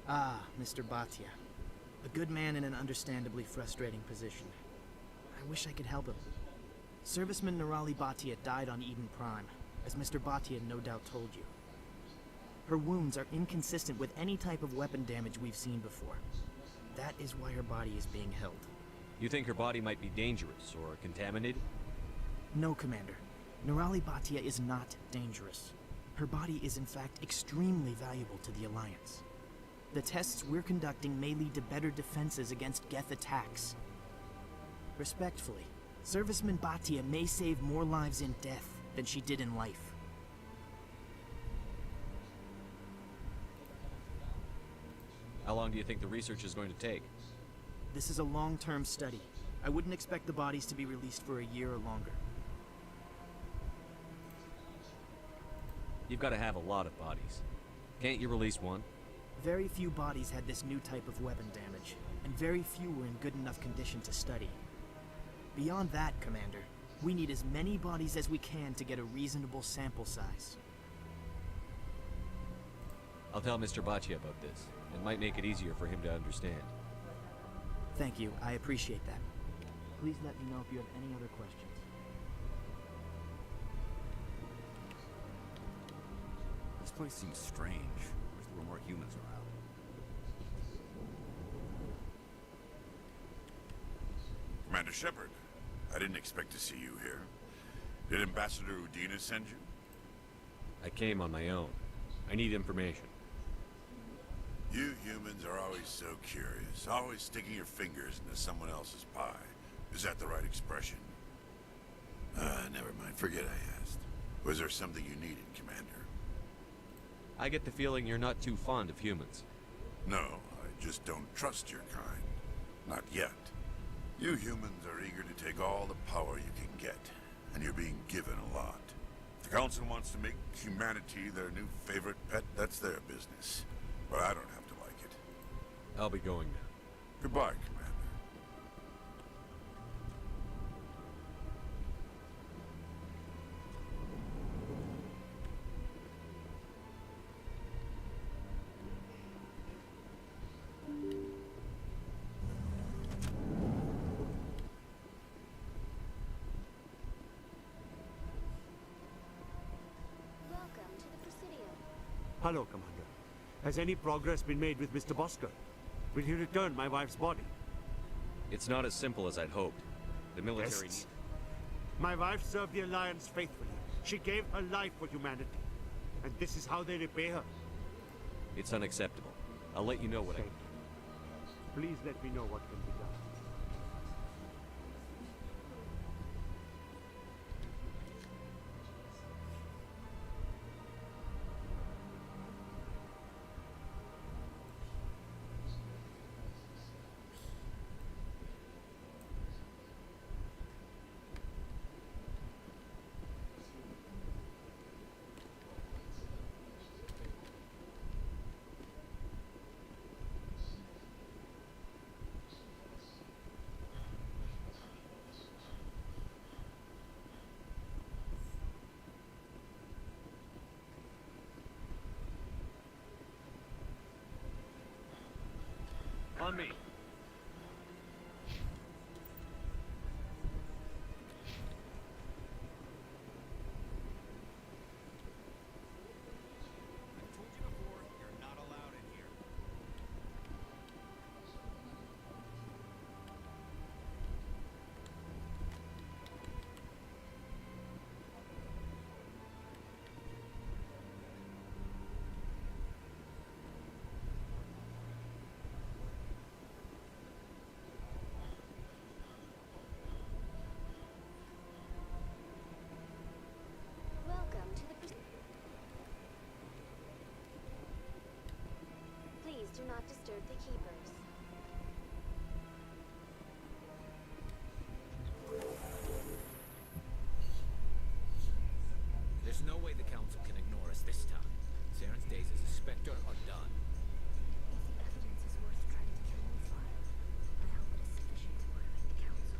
S2: Ah, Mr. Bhatia. A good man in an understandably frustrating position. I wish I could help him. Serviceman Nirali Bhatia died on Eden Prime, as Mr. Bhatia no doubt told you. Her wounds are inconsistent with any type of weapon damage we've seen before. That is why her body is being held.
S1: You think her body might be dangerous or contaminated?
S2: No, Commander. Nirali Bhatia is not dangerous. Her body is in fact extremely valuable to the Alliance. The tests we're conducting may lead to better defenses against Geth attacks. Respectfully, Serviceman Bhatia may save more lives in death than she did in life.
S1: How long do you think the research is going to take?
S2: This is a long-term study. I wouldn't expect the bodies to be released for a year or longer.
S1: You've got to have a lot of bodies. Can't you release one?
S2: Very few bodies had this new type of weapon damage, and very few were in good enough condition to study. Beyond that, Commander, we need as many bodies as we can to get a reasonable sample size.
S1: I'll tell Mr. Bhatia about this. It might make it easier for him to understand.
S2: Thank you. I appreciate that. Please let me know if you have any other questions.
S21: This place seems strange. Wish there were more humans around.
S18: Commander Shepard, I didn't expect to see you here. Did Ambassador Udina send you?
S1: I came on my own. I need information.
S18: You humans are always so curious, always sticking your fingers into someone else's pie. Is that the right expression? Never mind. Forget I asked. Was there something you needed, Commander?
S1: I get the feeling you're not too fond of humans.
S18: No, I just don't trust your kind. Not yet. You humans are eager to take all the power you can get, and you're being given a lot. If the Council wants to make humanity their new favorite pet, that's their business. But I don't have to like it.
S1: I'll be going now.
S18: Goodbye, Commander.
S10: Hello, Commander. Has any progress been made with Mr. Bosker? Will he return my wife's body?
S1: It's not as simple as I'd hoped. The military needs...
S10: My wife served the Alliance faithfully. She gave her life for humanity. And this is how they repay her.
S1: It's unacceptable. I'll let you know what
S10: Thank you. Please let me know what can be done.
S6: on me.
S23: Welcome to the... Please do not disturb the keepers.
S15: There's no way the Council can ignore us this time. Saren's days as a Spectre are done.
S8: If the evidence is worth trying to kill me for, I hope it is sufficient to motivate the Council.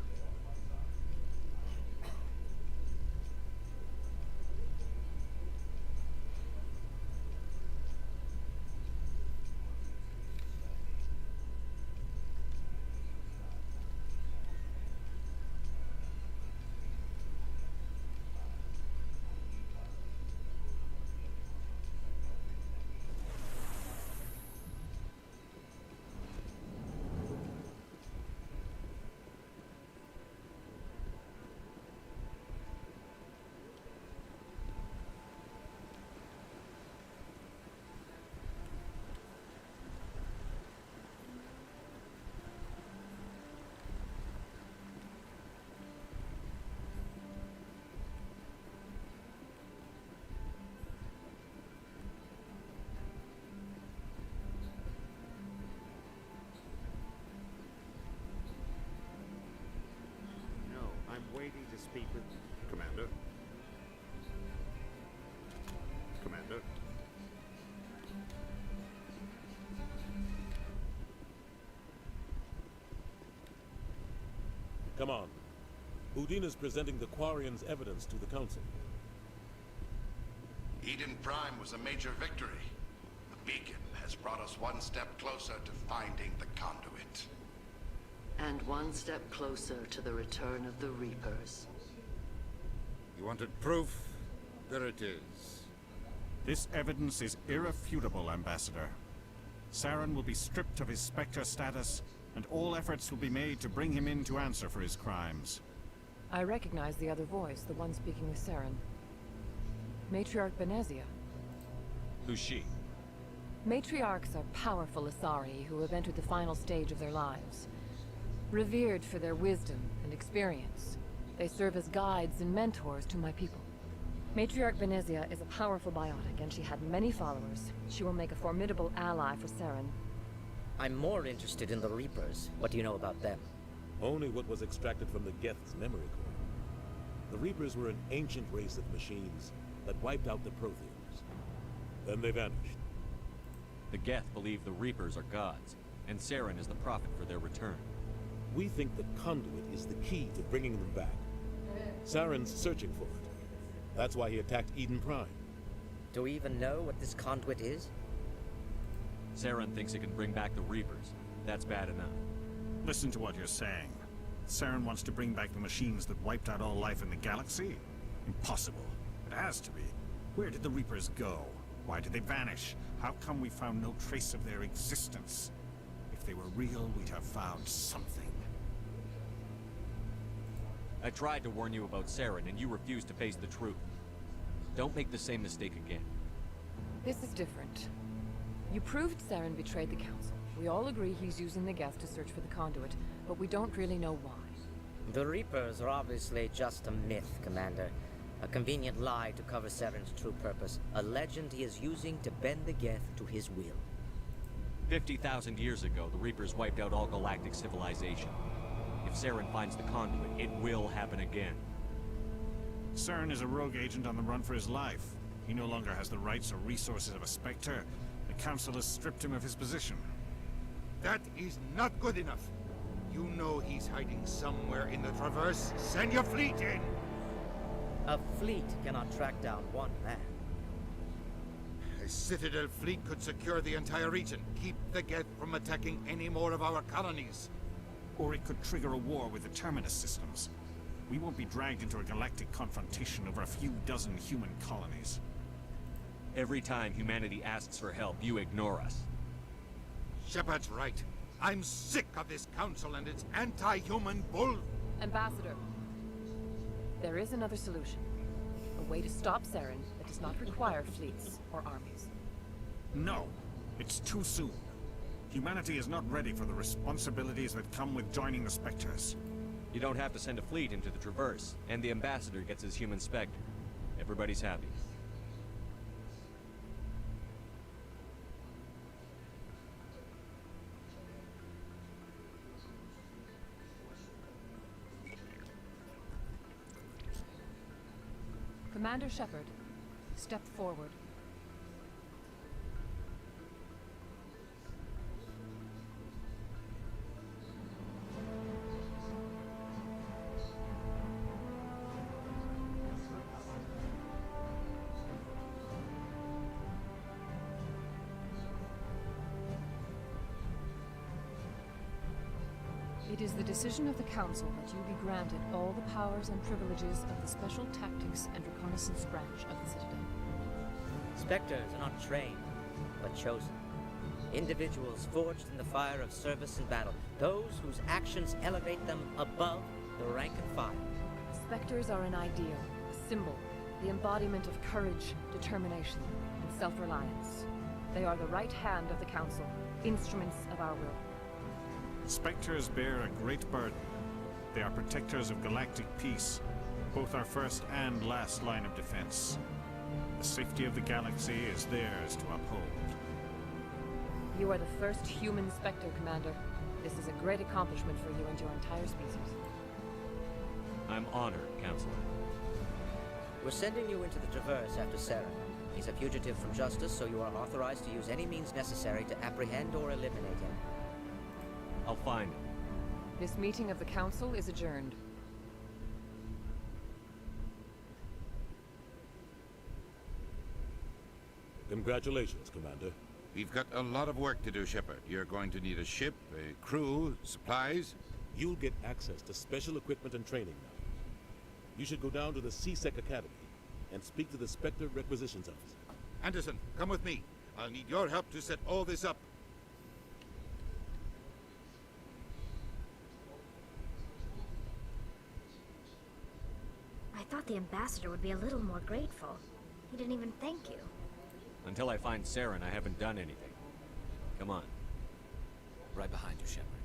S10: No, I'm waiting to speak with... Commander? Commander?
S7: Come on. Udina's presenting the Quarians' evidence to the Council.
S12: Eden Prime was a major victory. The beacon has brought us one step closer to finding the conduit.
S14: And one step closer to the return of the Reapers.
S5: You wanted proof? There it is.
S17: This evidence is irrefutable, Ambassador. Saren will be stripped of his Spectre status, and all efforts will be made to bring him in to answer for his crimes.
S11: I recognize the other voice, the one speaking with Saren. Matriarch Benezia.
S1: Who's she?
S11: Matriarchs are powerful Asari who have entered the final stage of their lives. Revered for their wisdom and experience, they serve as guides and mentors to my people. Matriarch Benezia is a powerful biotic, and she had many followers. She will make a formidable ally for Saren.
S19: I'm more interested in the Reapers. What do you know about them?
S7: Only what was extracted from the Geth's memory core. The Reapers were an ancient race of machines that wiped out the Protheans. Then they vanished.
S1: The Geth believe the Reapers are gods, and Saren is the prophet for their return.
S7: We think the conduit is the key to bringing them back. Saren's searching for it. That's why he attacked Eden Prime.
S19: Do we even know what this conduit is?
S1: Saren thinks it can bring back the Reapers. That's bad enough.
S17: Listen to what you're saying. Saren wants to bring back the machines that wiped out all life in the galaxy? Impossible. It has to be. Where did the Reapers go? Why did they vanish? How come we found no trace of their existence? If they were real, we'd have found something.
S1: I tried to warn you about Saren, and you refused to face the truth. Don't make the same mistake again.
S11: This is different. You proved Saren betrayed the Council. We all agree he's using the Geth to search for the conduit, but we don't really know why.
S19: The Reapers are obviously just a myth, Commander. A convenient lie to cover Saren's true purpose. A legend he is using to bend the Geth to his will.
S1: 50,000 years ago, the Reapers wiped out all galactic civilization. If Saren finds the conduit, it will happen again.
S17: Saren is a rogue agent on the run for his life. He no longer has the rights or resources of a Spectre. The Council has stripped him of his position.
S5: That is not good enough. You know he's hiding somewhere in the Traverse. Send your fleet in!
S19: A fleet cannot track down one man.
S5: A Citadel fleet could secure the entire region, keep the Geth from attacking any more of our colonies.
S17: Or it could trigger a war with the Terminus systems. We won't be dragged into a galactic confrontation over a few dozen human colonies.
S1: Every time humanity asks for help, you ignore us.
S5: Shepard's right. I'm sick of this council and its anti-human bull.
S11: Ambassador, there is another solution. A way to stop Saren that does not require fleets or armies.
S17: No, it's too soon. Humanity is not ready for the responsibilities that come with joining the Specters.
S1: You don't have to send a fleet into the Traverse, and the Ambassador gets his human Specter. Everybody's happy.
S11: Commander Shepard, step forward. It is the decision of the Council that you be granted all the powers and privileges of the Special Tactics and Reconnaissance branch of the Citadel.
S19: Specters are not trained, but chosen. Individuals forged in the fire of service and battle. Those whose actions elevate them above the rank and file.
S11: Specters are an ideal, a symbol, the embodiment of courage, determination, and self-reliance. They are the right hand of the Council, instruments of our will.
S17: Specters bear a great burden. They are protectors of galactic peace, both our first and last line of defense. The safety of the galaxy is theirs to uphold.
S11: You are the first human Specter, Commander. This is a great accomplishment for you and your entire species.
S1: I'm honored, Counselor.
S19: We're sending you into the Traverse after Saren. He's a fugitive from justice, so you are authorized to use any means necessary to apprehend or eliminate him.
S1: I'll find him.
S11: This meeting of the Council is adjourned.
S7: Congratulations, Commander.
S13: We've got a lot of work to do, Shepard. You're going to need a ship, a crew, supplies.
S7: You'll get access to special equipment and training now. You should go down to the C-Sec Academy and speak to the Spectre Requisitions Officer.
S5: Anderson, come with me. I'll need your help to set all this up.
S8: I thought the ambassador would be a little more grateful. He didn't even thank you.
S1: Until I find Saren, I haven't done anything. Come on.
S15: Right behind you, Shepard.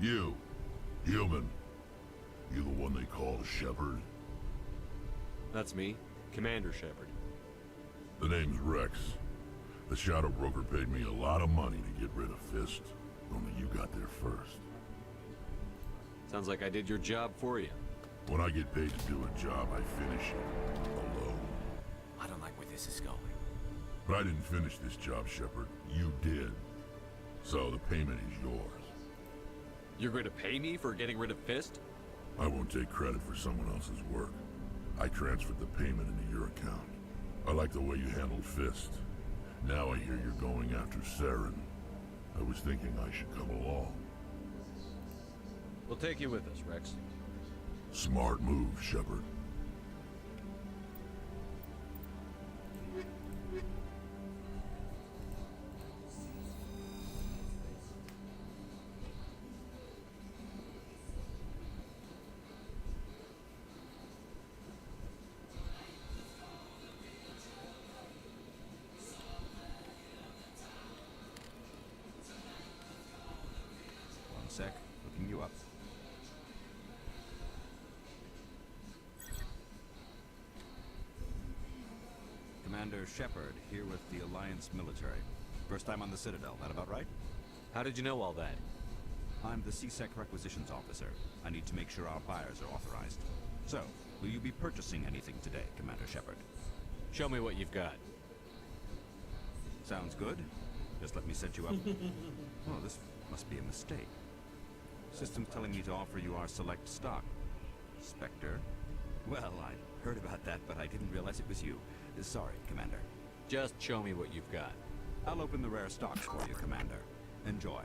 S18: You. Human. You the one they call Shepard?
S1: That's me, Commander Shepard.
S18: The name's Rex. The Shadow Broker paid me a lot of money to get rid of Fist. Only you got there first.
S1: Sounds like I did your job for you.
S18: When I get paid to do a job, I finish it. Alone.
S15: I don't like where this is going.
S18: But I didn't finish this job, Shepard. You did. So the payment is yours.
S1: You're going to pay me for getting rid of Fist?
S18: I won't take credit for someone else's work. I transferred the payment into your account. I like the way you handled Fist. Now I hear you're going after Saren. I was thinking I should come along.
S1: We'll take you with us, Rex.
S18: Smart move, Shepard.
S21: One sec, looking you up. Commander Shepard, here with the Alliance military. First time on the Citadel, that about right?
S1: How did you know all that?
S21: I'm the CSEC requisitions officer. I need to make sure our buyers are authorized. So, will you be purchasing anything today, Commander Shepard?
S1: Show me what you've got.
S21: Sounds good. Just let me set you up. Oh, this must be a mistake. System's telling me to offer you our select stock. Specter? Well, I heard about that, but I didn't realize it was you. Sorry, Commander.
S1: Just show me what you've got.
S21: I'll open the rare stocks for you, Commander. Enjoy.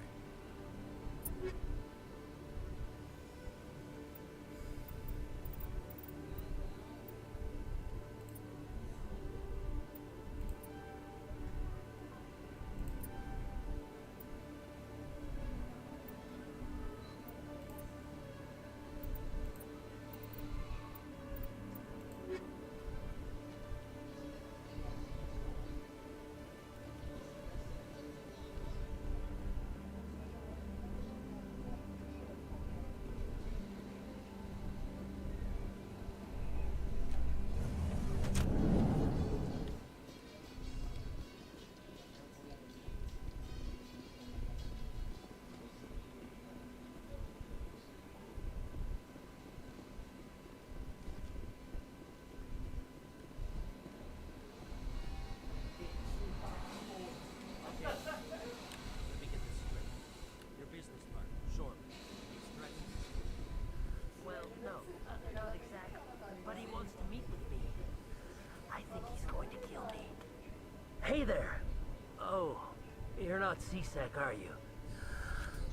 S4: Hey there! Oh, you're not CSEC, are you?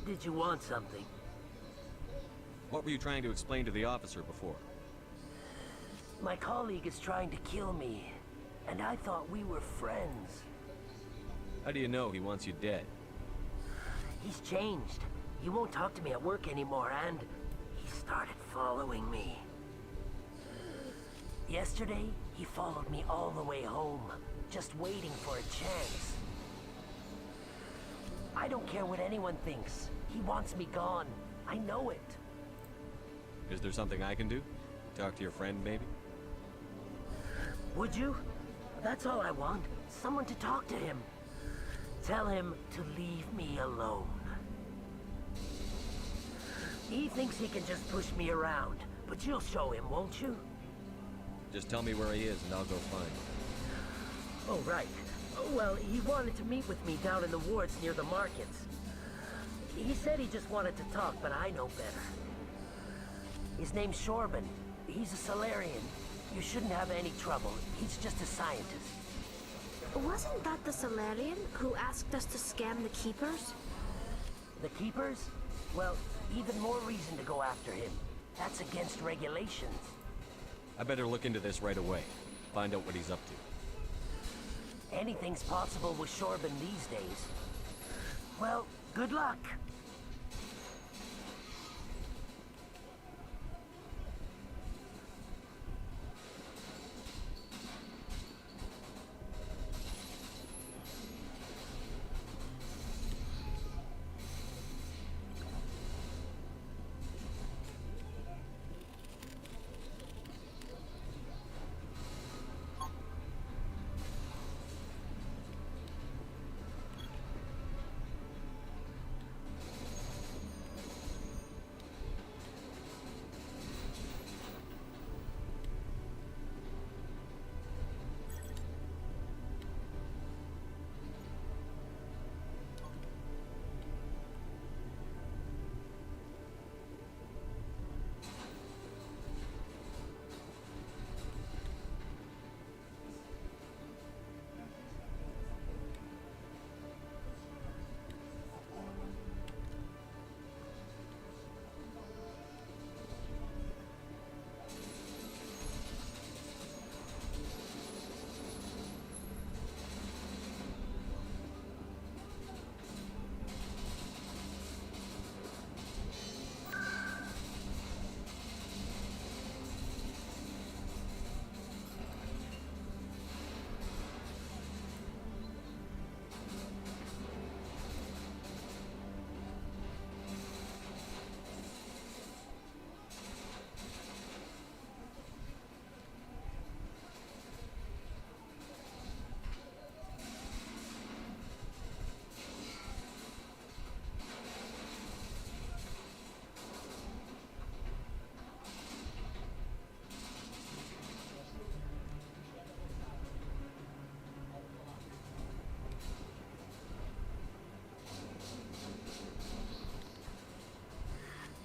S4: Did you want something?
S1: What were you trying to explain to the officer before?
S4: My colleague is trying to kill me, and I thought we were friends.
S1: How do you know he wants you dead?
S4: He's changed. He won't talk to me at work anymore, and he started following me. Yesterday, he followed me all the way home, just waiting for a chance. I don't care what anyone thinks. He wants me gone. I know it.
S1: Is there something I can do? Talk to your friend, maybe?
S4: Would you? That's all I want. Someone to talk to him. Tell him to leave me alone. He thinks he can just push me around, but you'll show him, won't you?
S1: Just tell me where he is and I'll go find him.
S4: Oh, right. Well, he wanted to meet with me down in the wards near the markets. He said he just wanted to talk, but I know better. His name's Shorban. He's a Solarian. You shouldn't have any trouble. He's just a scientist.
S8: Wasn't that the Solarian who asked us to scam the Keepers?
S4: The Keepers? Well, even more reason to go after him. That's against regulations.
S1: I better look into this right away. Find out what he's up to.
S4: Anything's possible with Shorban these days. Well, good luck.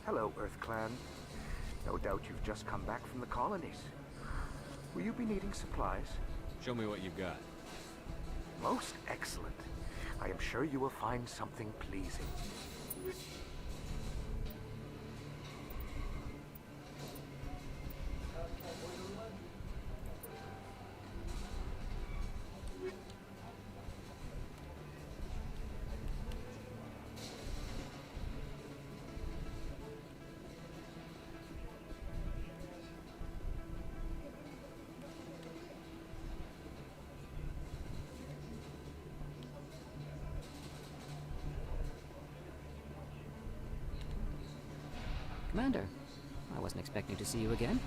S6: Hello, Earth Clan. No doubt you've just come back from the colonies. Will you be needing supplies?
S1: Show me what you've got.
S6: Most excellent. I am sure you will find something pleasing.
S3: Commander, I wasn't expecting to see you again.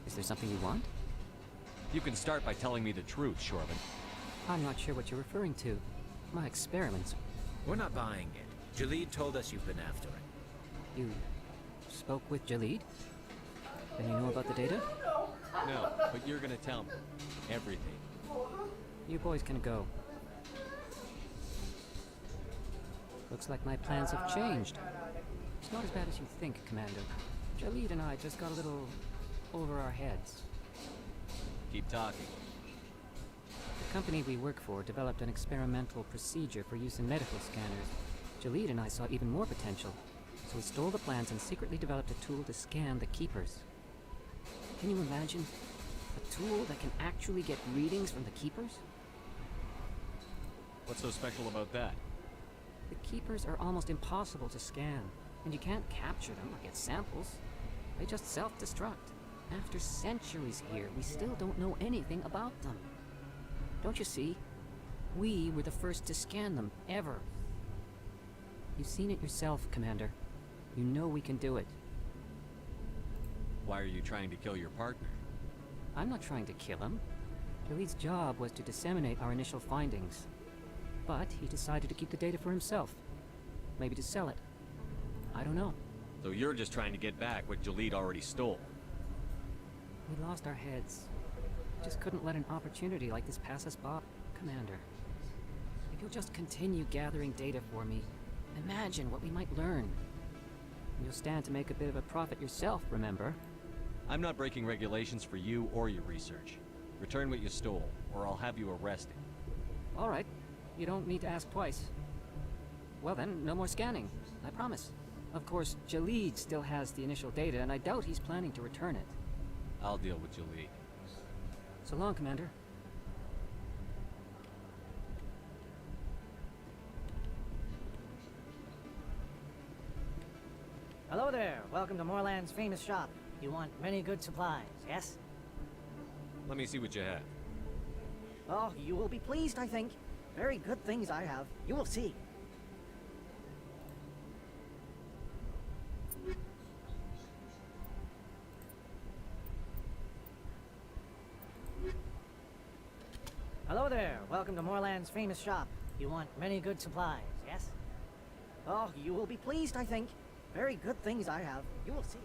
S3: Is there something you want?
S1: You can start by telling me the truth, Shorban.
S3: I'm not sure what you're referring to. My experiments.
S20: We're not buying it. Jalid told us you've been after it.
S3: You spoke with Jalid? Then you know about the data?
S1: No, but you're gonna tell me. Everything.
S3: You boys can go. Looks like my plans have changed. It's not as bad as you think, Commander. Jalid and I just got a little over our heads.
S1: Keep talking.
S3: The company we work for developed an experimental procedure for use in medical scanners. Jalid and I saw even more potential, so we stole the plans and secretly developed a tool to scan the Keepers. Can you imagine? A tool that can actually get readings from the Keepers?
S1: What's so special about that?
S3: The Keepers are almost impossible to scan, and you can't capture them or get samples. They just self-destruct. After centuries here, we still don't know anything about them. Don't you see? We were the first to scan them, ever. You've seen it yourself, Commander. You know we can do it.
S1: Why are you trying to kill your partner?
S3: I'm not trying to kill him. Jalid's job was to disseminate our initial findings. But he decided to keep the data for himself. Maybe to sell it. I don't know.
S1: So you're just trying to get back what Jalid already stole.
S3: We lost our heads. Just couldn't let an opportunity like this pass us by, Commander. If you'll just continue gathering data for me, imagine what we might learn. You'll stand to make a bit of a profit yourself, remember?
S1: I'm not breaking regulations for you or your research. Return what you stole, or I'll have you arrested.
S3: All right. You don't need to ask twice. Well then, no more scanning. I promise. Of course, Jalid still has the initial data, and I doubt he's planning to return it.
S1: I'll deal with Jalid.
S3: So long, Commander.
S22: Hello there. Welcome to Moorland's famous shop. You want many good supplies, yes?
S1: Let me see what you have.
S22: Oh, you will be pleased, I think. Very good things I have. You will see. Hello there. Welcome to Moorland's famous shop. You want many good supplies, yes? Oh, you will be pleased, I think. Very good things I have. You will see.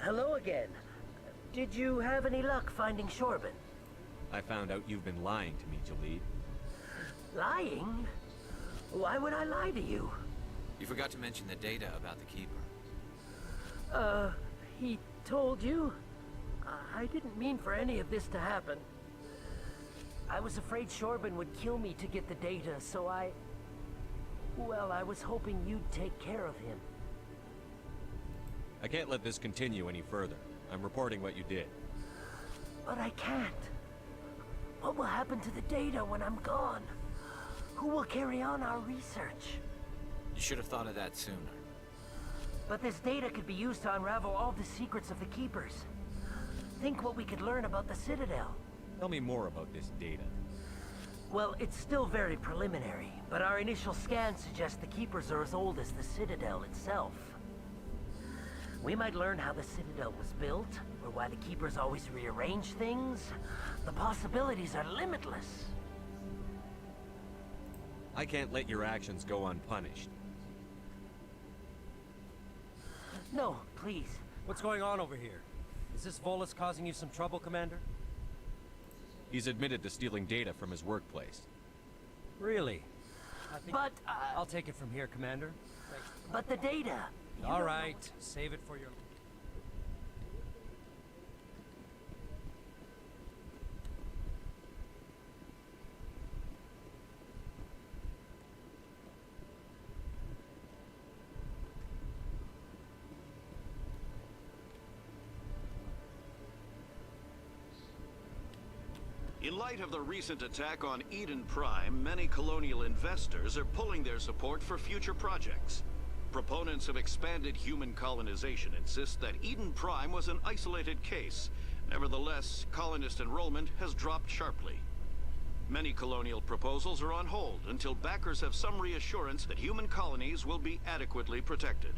S4: Hello again. Did you have any luck finding Shorban?
S1: I found out you've been lying to me, Jalid.
S4: Lying? Why would I lie to you?
S15: You forgot to mention the data about the Keeper.
S4: He told you? I didn't mean for any of this to happen. I was afraid Shorban would kill me to get the data, so well, I was hoping you'd take care of him.
S1: I can't let this continue any further. I'm reporting what you did.
S4: But I can't. What will happen to the data when I'm gone? Who will carry on our research?
S15: You should have thought of that sooner.
S4: But this data could be used to unravel all the secrets of the Keepers. Think what we could learn about the Citadel.
S1: Tell me more about this data.
S4: Well, it's still very preliminary, but our initial scans suggest the Keepers are as old as the Citadel itself. We might learn how the Citadel was built, or why the Keepers always rearrange things. The possibilities are limitless.
S1: I can't let your actions go unpunished.
S4: No, please.
S2: What's going on over here? Is this Volus causing you some trouble, Commander?
S1: He's admitted to stealing data from his workplace.
S2: Really?
S4: But,
S2: I'll take it from here, Commander.
S4: But the data...
S2: All right, save it for your...
S9: In light of the recent attack on Eden Prime, many colonial investors are pulling their support for future projects. Proponents of expanded human colonization insist that Eden Prime was an isolated case. Nevertheless, colonist enrollment has dropped sharply. Many colonial proposals are on hold until backers have some reassurance that human colonies will be adequately protected.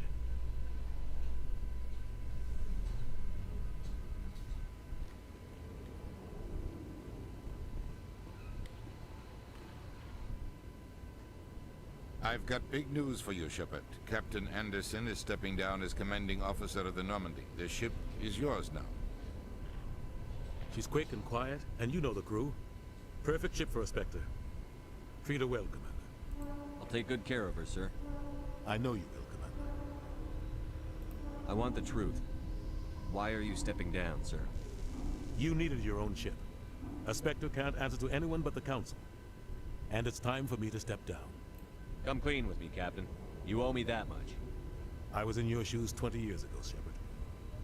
S13: I've got big news for you, Shepard. Captain Anderson is stepping down as commanding officer of the Normandy. The ship is yours now.
S7: She's quick and quiet, and you know the crew. Perfect ship for a Specter. Treat her well, Commander.
S1: I'll take good care of her, sir.
S7: I know you will, Commander.
S1: I want the truth. Why are you stepping down, sir?
S7: You needed your own ship. A Specter can't answer to anyone but the Council. And it's time for me to step down.
S1: Come clean with me, Captain. You owe me that much.
S7: I was in your shoes 20 years ago, Shepard.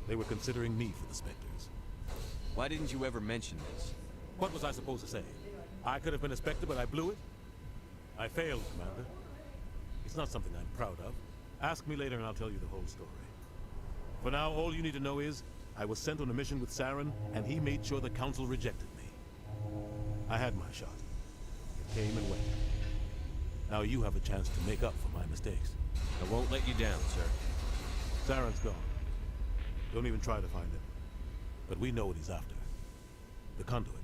S7: They were considering me for the Specters.
S1: Why didn't you ever mention this?
S7: What was I supposed to say? I could have been a Specter, but I blew it? I failed, Commander. It's not something I'm proud of. Ask me later and I'll tell you the whole story. For now, all you need to know is, I was sent on a mission with Saren, and he made sure the Council rejected me. I had my shot. It came and went. Now you have a chance to make up for my mistakes.
S1: I won't let you down, sir.
S7: Saren's gone. Don't even try to find him. But we know what he's after. The conduit.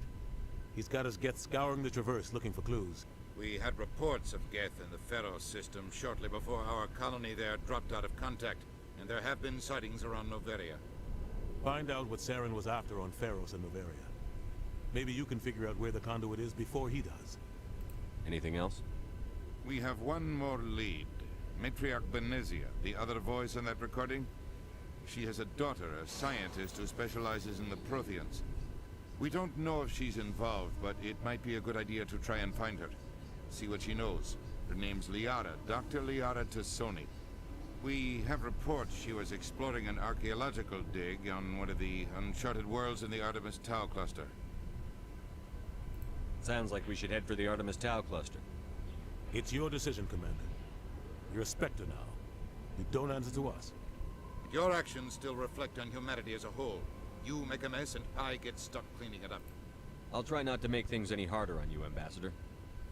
S7: He's got his Geth scouring the Traverse looking for clues.
S5: We had reports of Geth in the Pharos system shortly before our colony there dropped out of contact, and there have been sightings around Noveria.
S7: Find out what Saren was after on Pharos and Noveria. Maybe you can figure out where the conduit is before he does.
S1: Anything else?
S13: We have one more lead. Matriarch Benezia, the other voice on that recording. She has a daughter, a scientist who specializes in the Protheans. We don't know if she's involved, but it might be a good idea to try and find her. See what she knows. Her name's Liara, Dr. Liara Tassoni. We have reports she was exploring an archaeological dig on one of the uncharted worlds in the Artemis Tau cluster.
S1: Sounds like we should head for the Artemis Tau cluster.
S7: It's your decision, Commander. You're a Specter now. You don't answer to us.
S5: Your actions still reflect on humanity as a whole. You make a mess and I get stuck cleaning it up.
S1: I'll try not to make things any harder on you, Ambassador.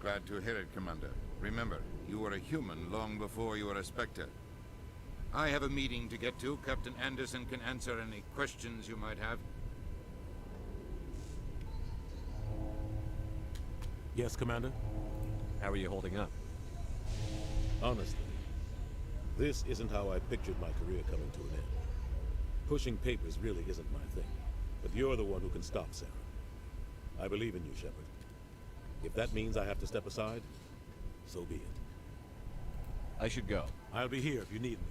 S13: Glad to hear it, Commander. Remember, you were a human long before you were a Specter.
S5: I have a meeting to get to. Captain Anderson can answer any questions you might have.
S7: Yes, Commander?
S1: How are you holding up?
S7: Honestly, this isn't how I pictured my career coming to an end. Pushing papers really isn't my thing. But you're the one who can stop Sarah. I believe in you, Shepard. If that means I have to step aside, so be it.
S1: I should go.
S7: I'll be here if you need me.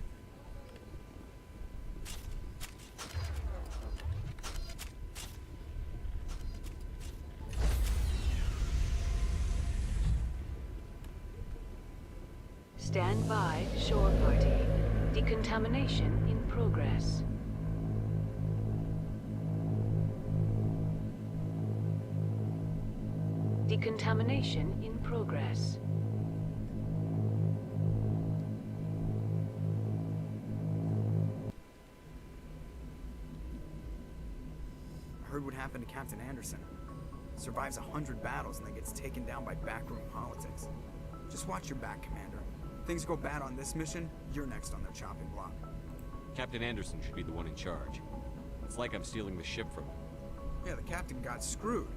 S10: Stand by, shore party. Decontamination in progress. Decontamination in progress.
S16: I heard what happened to Captain Anderson. Survives 100 battles and then gets taken down by backroom politics. Just watch your back, Commander. Things go bad on this mission, you're next on their chopping block.
S1: Captain Anderson should be the one in charge. It's like I'm stealing the ship from him.
S16: Yeah, the captain got screwed.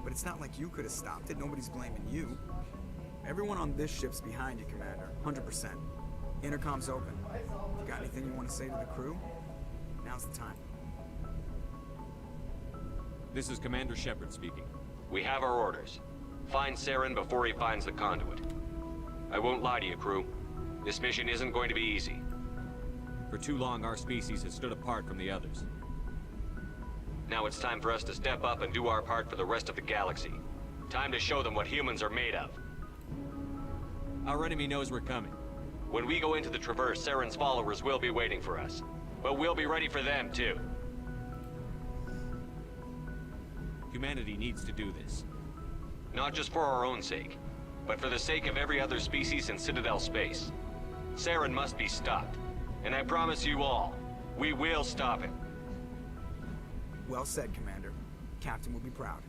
S16: But it's not like you could have stopped it. Nobody's blaming you. Everyone on this ship's behind you, Commander. 100%. Intercom's open. You got anything you want to say to the crew? Now's the time.
S1: This is Commander Shepard speaking.
S23: We have our orders. Find Saren before he finds the conduit. I won't lie to you, crew. This mission isn't going to be easy.
S1: For too long, our species has stood apart from the others.
S23: Now it's time for us to step up and do our part for the rest of the galaxy. Time to show them what humans are made of.
S1: Our enemy knows we're coming.
S23: When we go into the Traverse, Saren's followers will be waiting for us. But we'll be ready for them, too.
S1: Humanity needs to do this.
S23: Not just for our own sake, but for the sake of every other species in Citadel space. Saren must be stopped. And I promise you all, we will stop him.
S16: Well said, Commander. Captain will be proud.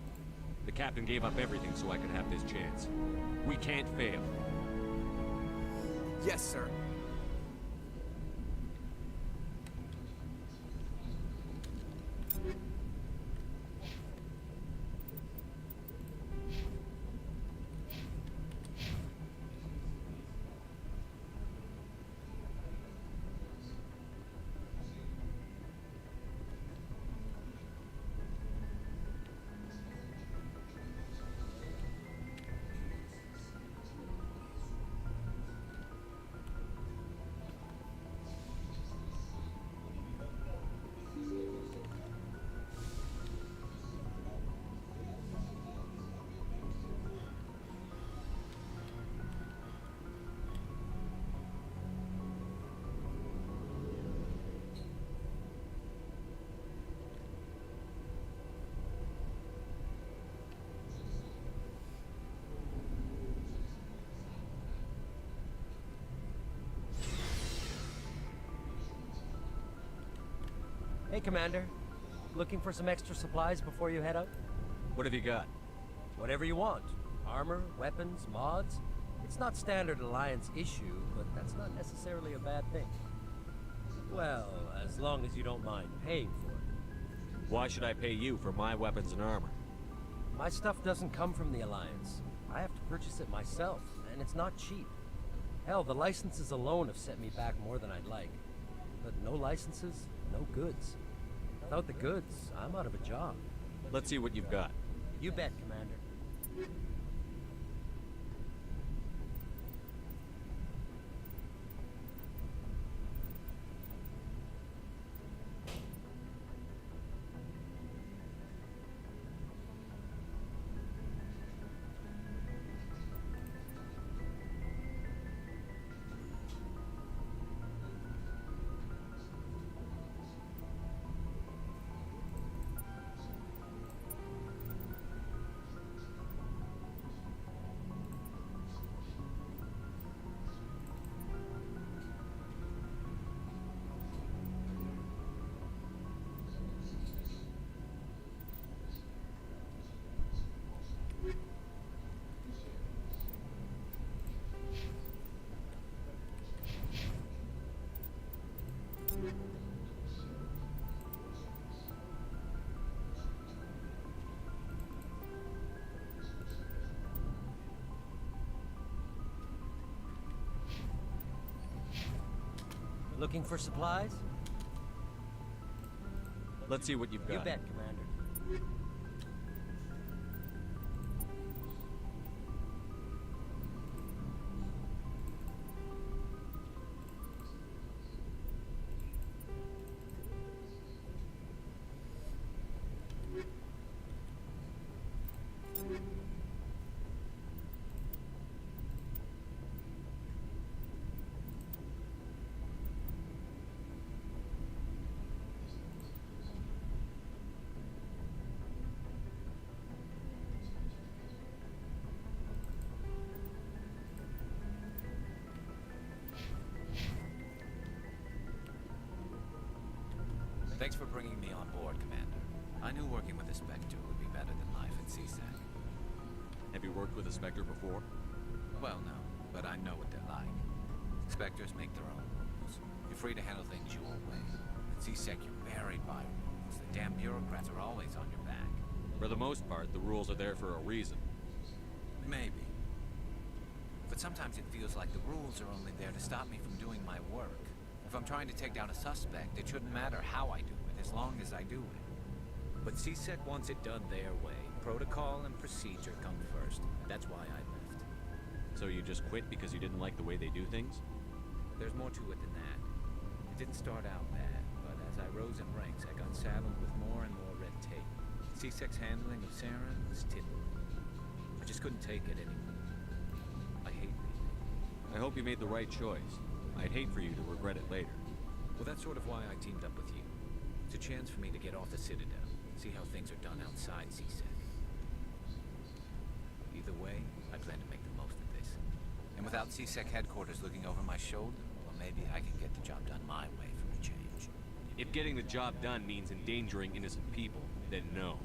S1: The captain gave up everything so I could have this chance. We can't fail.
S16: Yes, sir.
S2: Hey, Commander. Looking for some extra supplies before you head out?
S1: What have you got?
S2: Whatever you want. Armor, weapons, mods. It's not standard Alliance issue, but that's not necessarily a bad thing. Well, as long as you don't mind paying for it.
S1: Why should I pay you for my weapons and armor?
S2: My stuff doesn't come from the Alliance. I have to purchase it myself, and it's not cheap. Hell, the licenses alone have set me back more than I'd like. But no licenses, no goods. Without the goods, I'm out of a job.
S1: Let's see what you've got.
S2: You bet, Commander. Looking for supplies?
S1: Let's see what you've got.
S2: You bet, Commander.
S15: Thanks for bringing me on board, Commander. I knew working with a Specter would be better than life at CSEC.
S1: Have you worked with a Spectre before?
S15: Well, no, but I know what they're like. Specters make their own rules. You're free to handle things your way. At CSEC, you're buried by rules. The damn bureaucrats are always on your back.
S1: For the most part, the rules are there for a reason.
S15: Maybe. But sometimes it feels like the rules are only there to stop me from doing my work. If I'm trying to take down a suspect, it shouldn't matter how I do it, as long as I do it.
S20: But CSEC wants it done their way. Protocol and procedure come first. That's why I left.
S1: So you just quit because you didn't like the way they do things?
S20: There's more to it than that. It didn't start out bad, but as I rose in ranks, I got saddled with more and more red tape. CSEC's handling of Saren was typical. I just couldn't take it anymore. I hate leaving.
S1: I hope you made the right choice. I'd hate for you to regret it later.
S20: Well, that's sort of why I teamed up with you. It's a chance for me to get off the Citadel, see how things are done outside CSEC. Either way, I plan to make the most of this.
S15: And without CSEC headquarters looking over my shoulder, well, maybe I can get the job done my way for a change.
S1: If getting the job done means endangering innocent people, then no.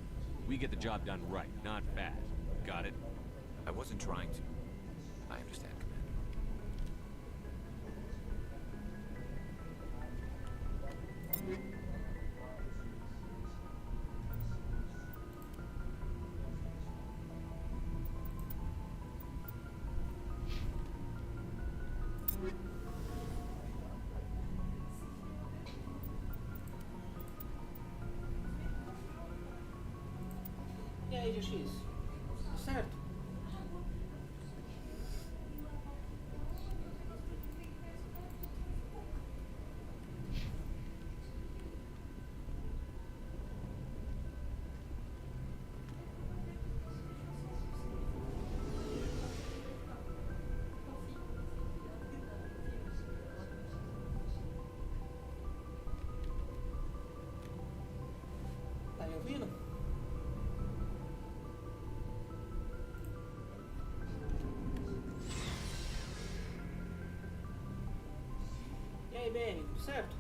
S1: We get the job done right, not fast. Got it?
S15: I wasn't trying to. I understand, Commander.
S12: E aí, GX? Certo? Tá me ouvindo? E aí, BM, tudo certo?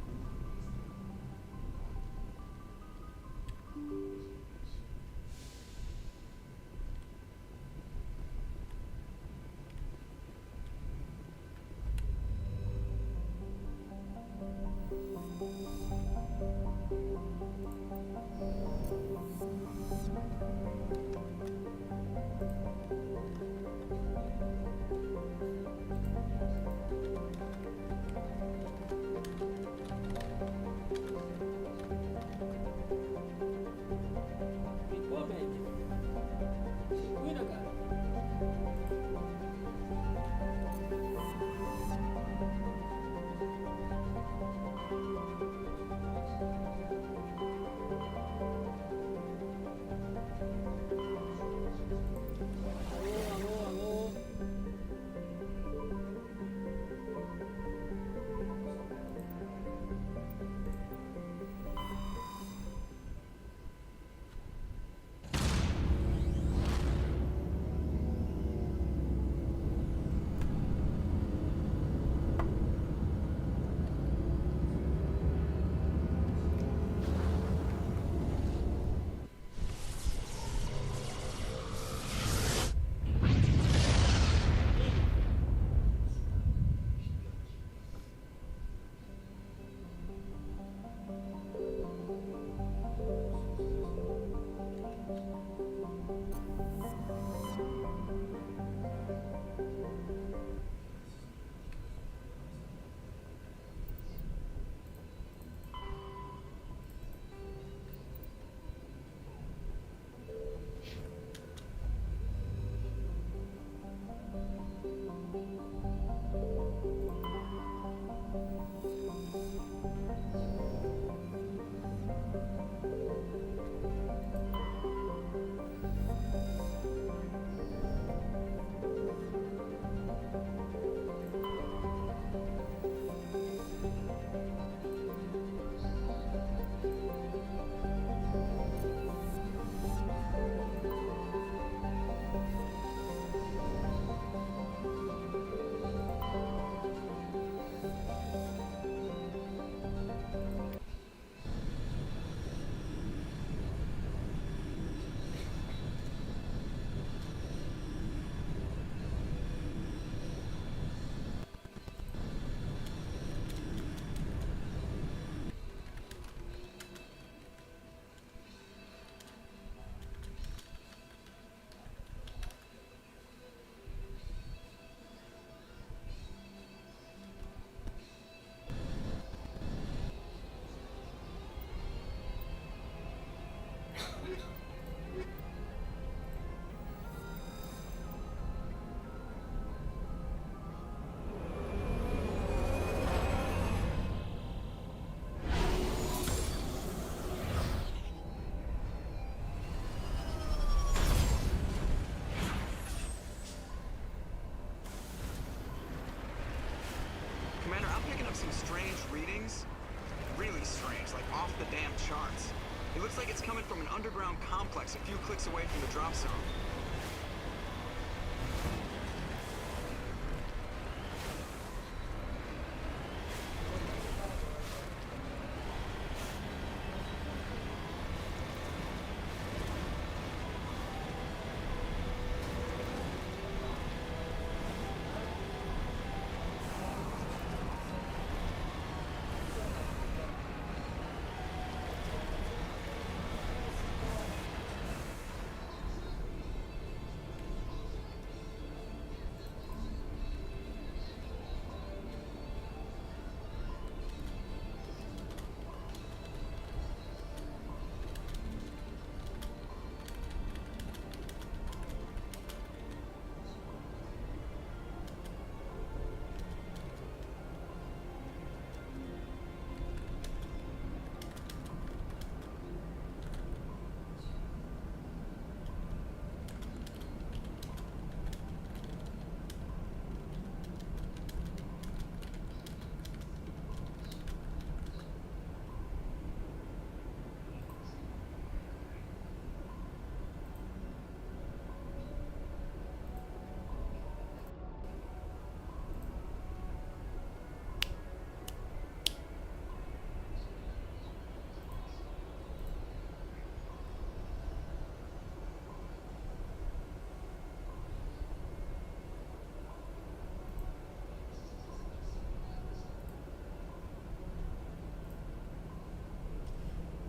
S16: like off the damn charts. It looks like it's coming from an underground complex a few clicks away from the drop zone.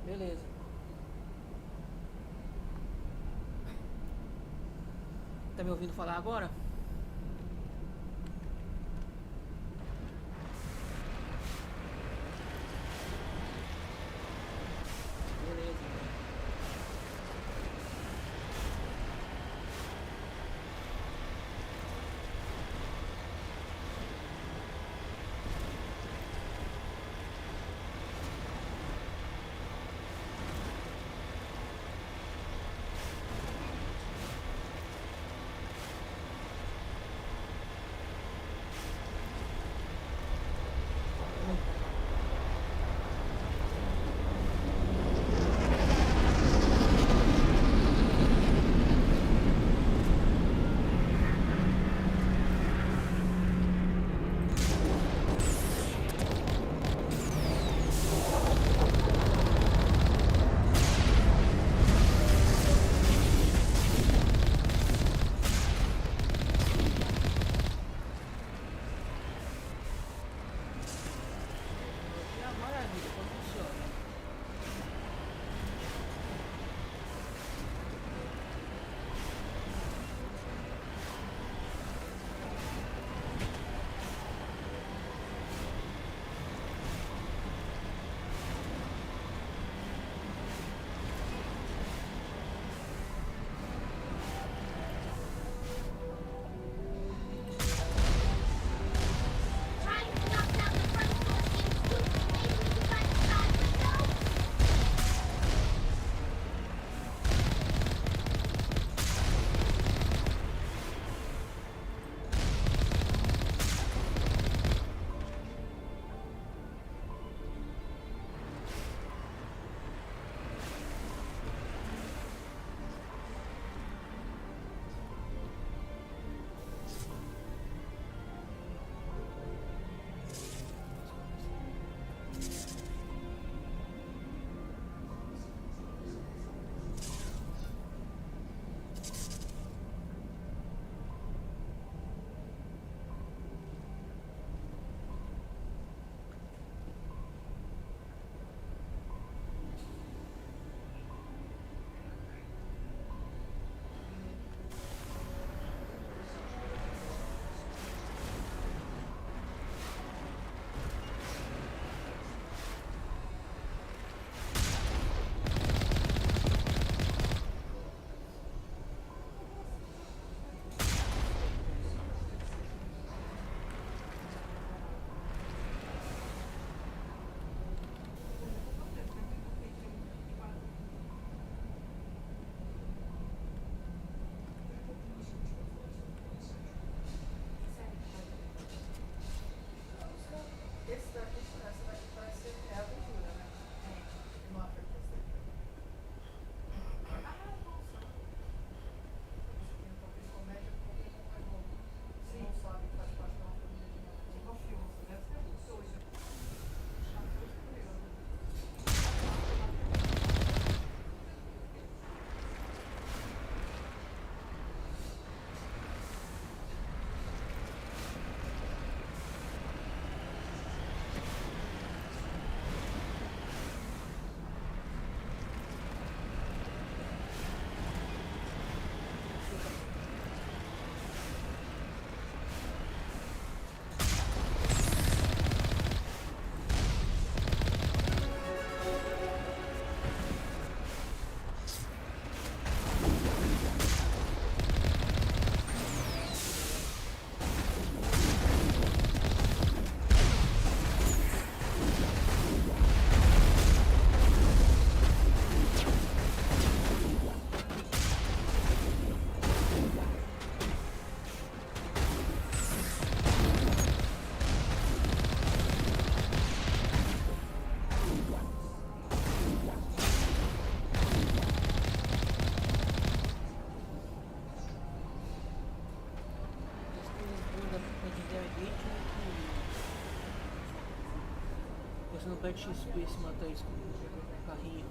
S12: Beleza. Tá me ouvindo falar agora? Beleza. não perde XP se matar isso com o carrinho.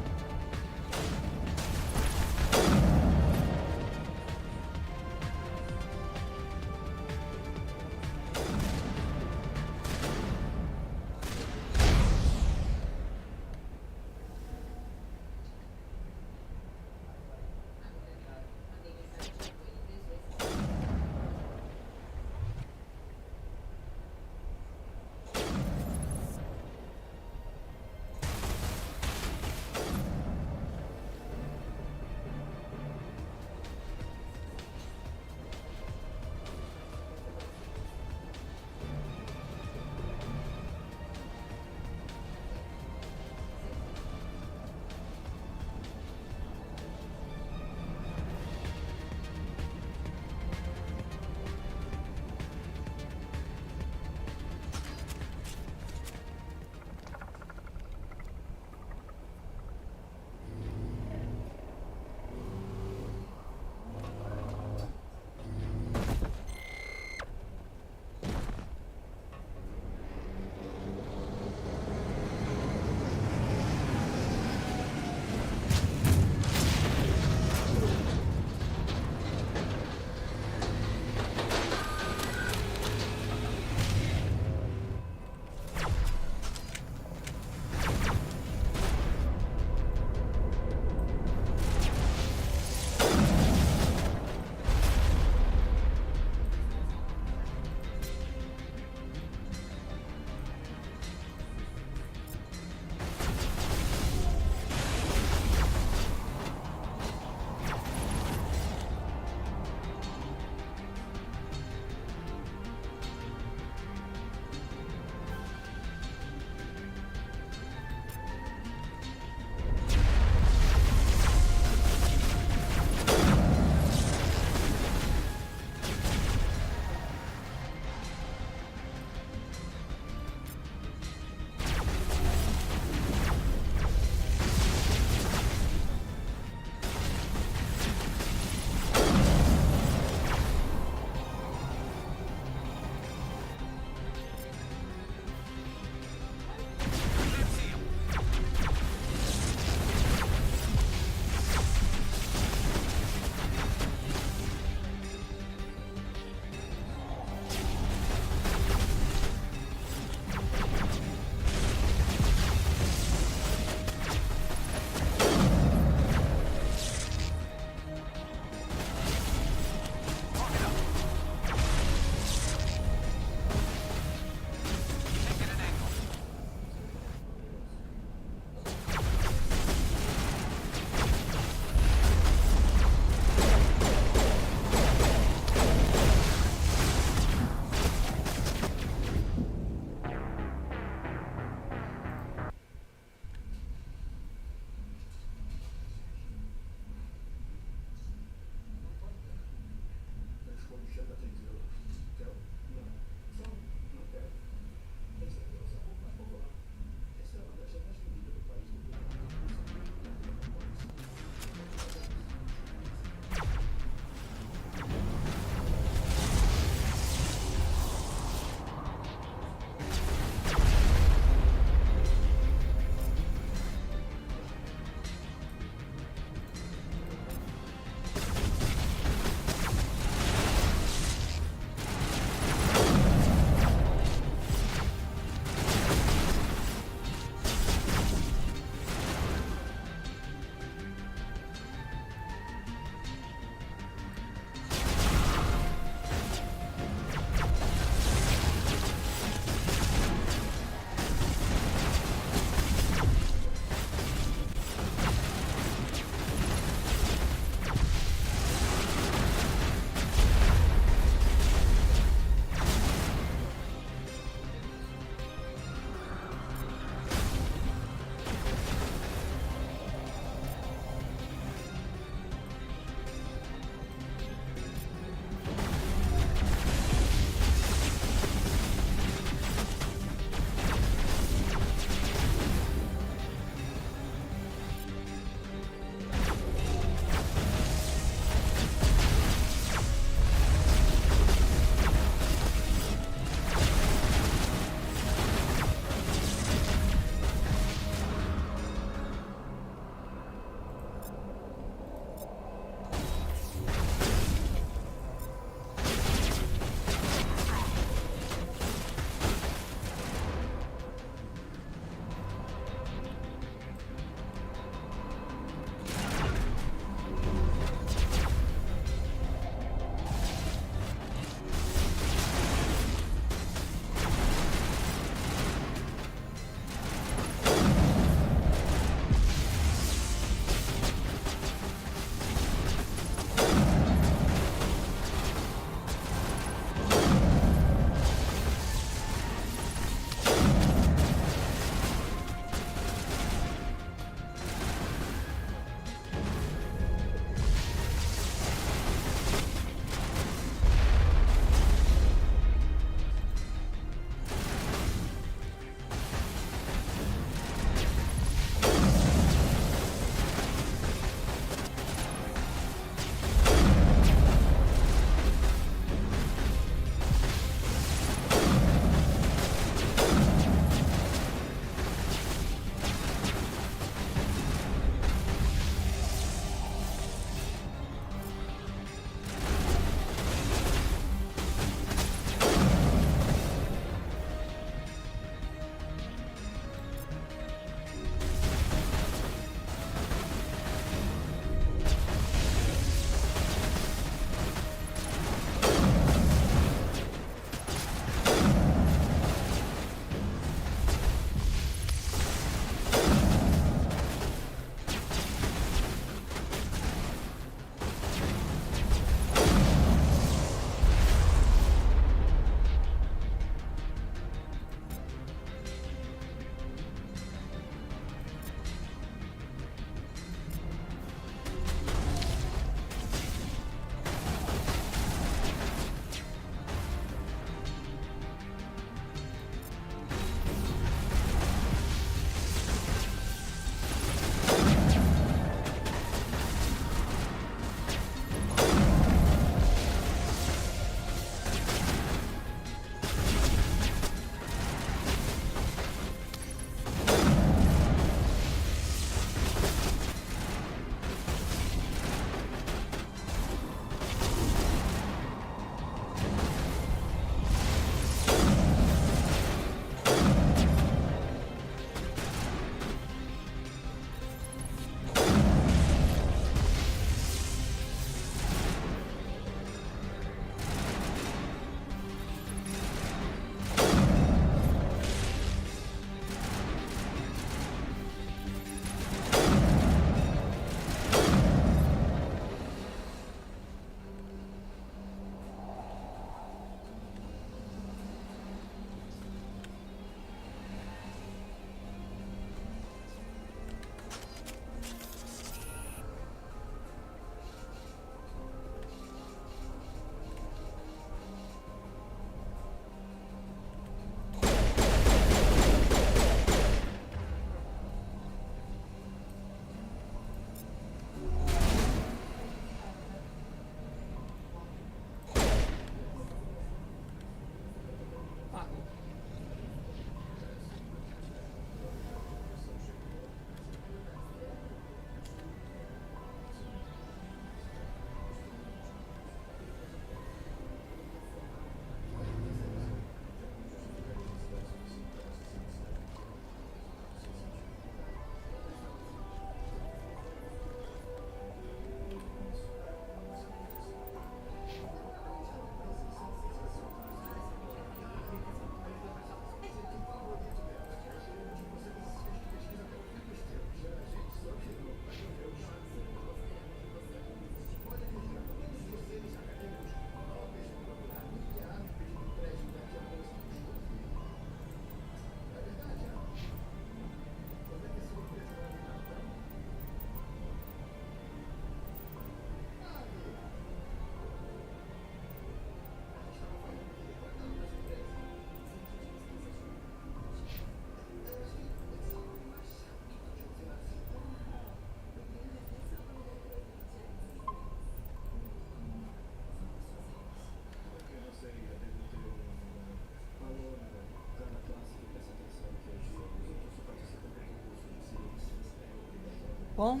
S12: Bom,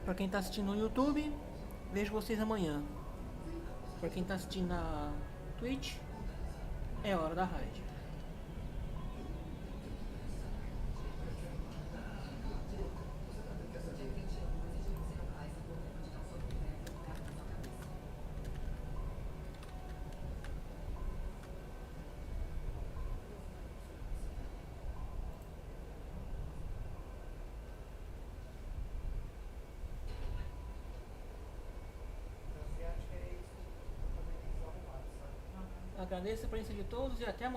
S12: pra quem tá assistindo no YouTube, vejo vocês amanhã. Pra quem tá assistindo na Twitch, é hora da raid. Agradeço a presença de todos e até amanhã.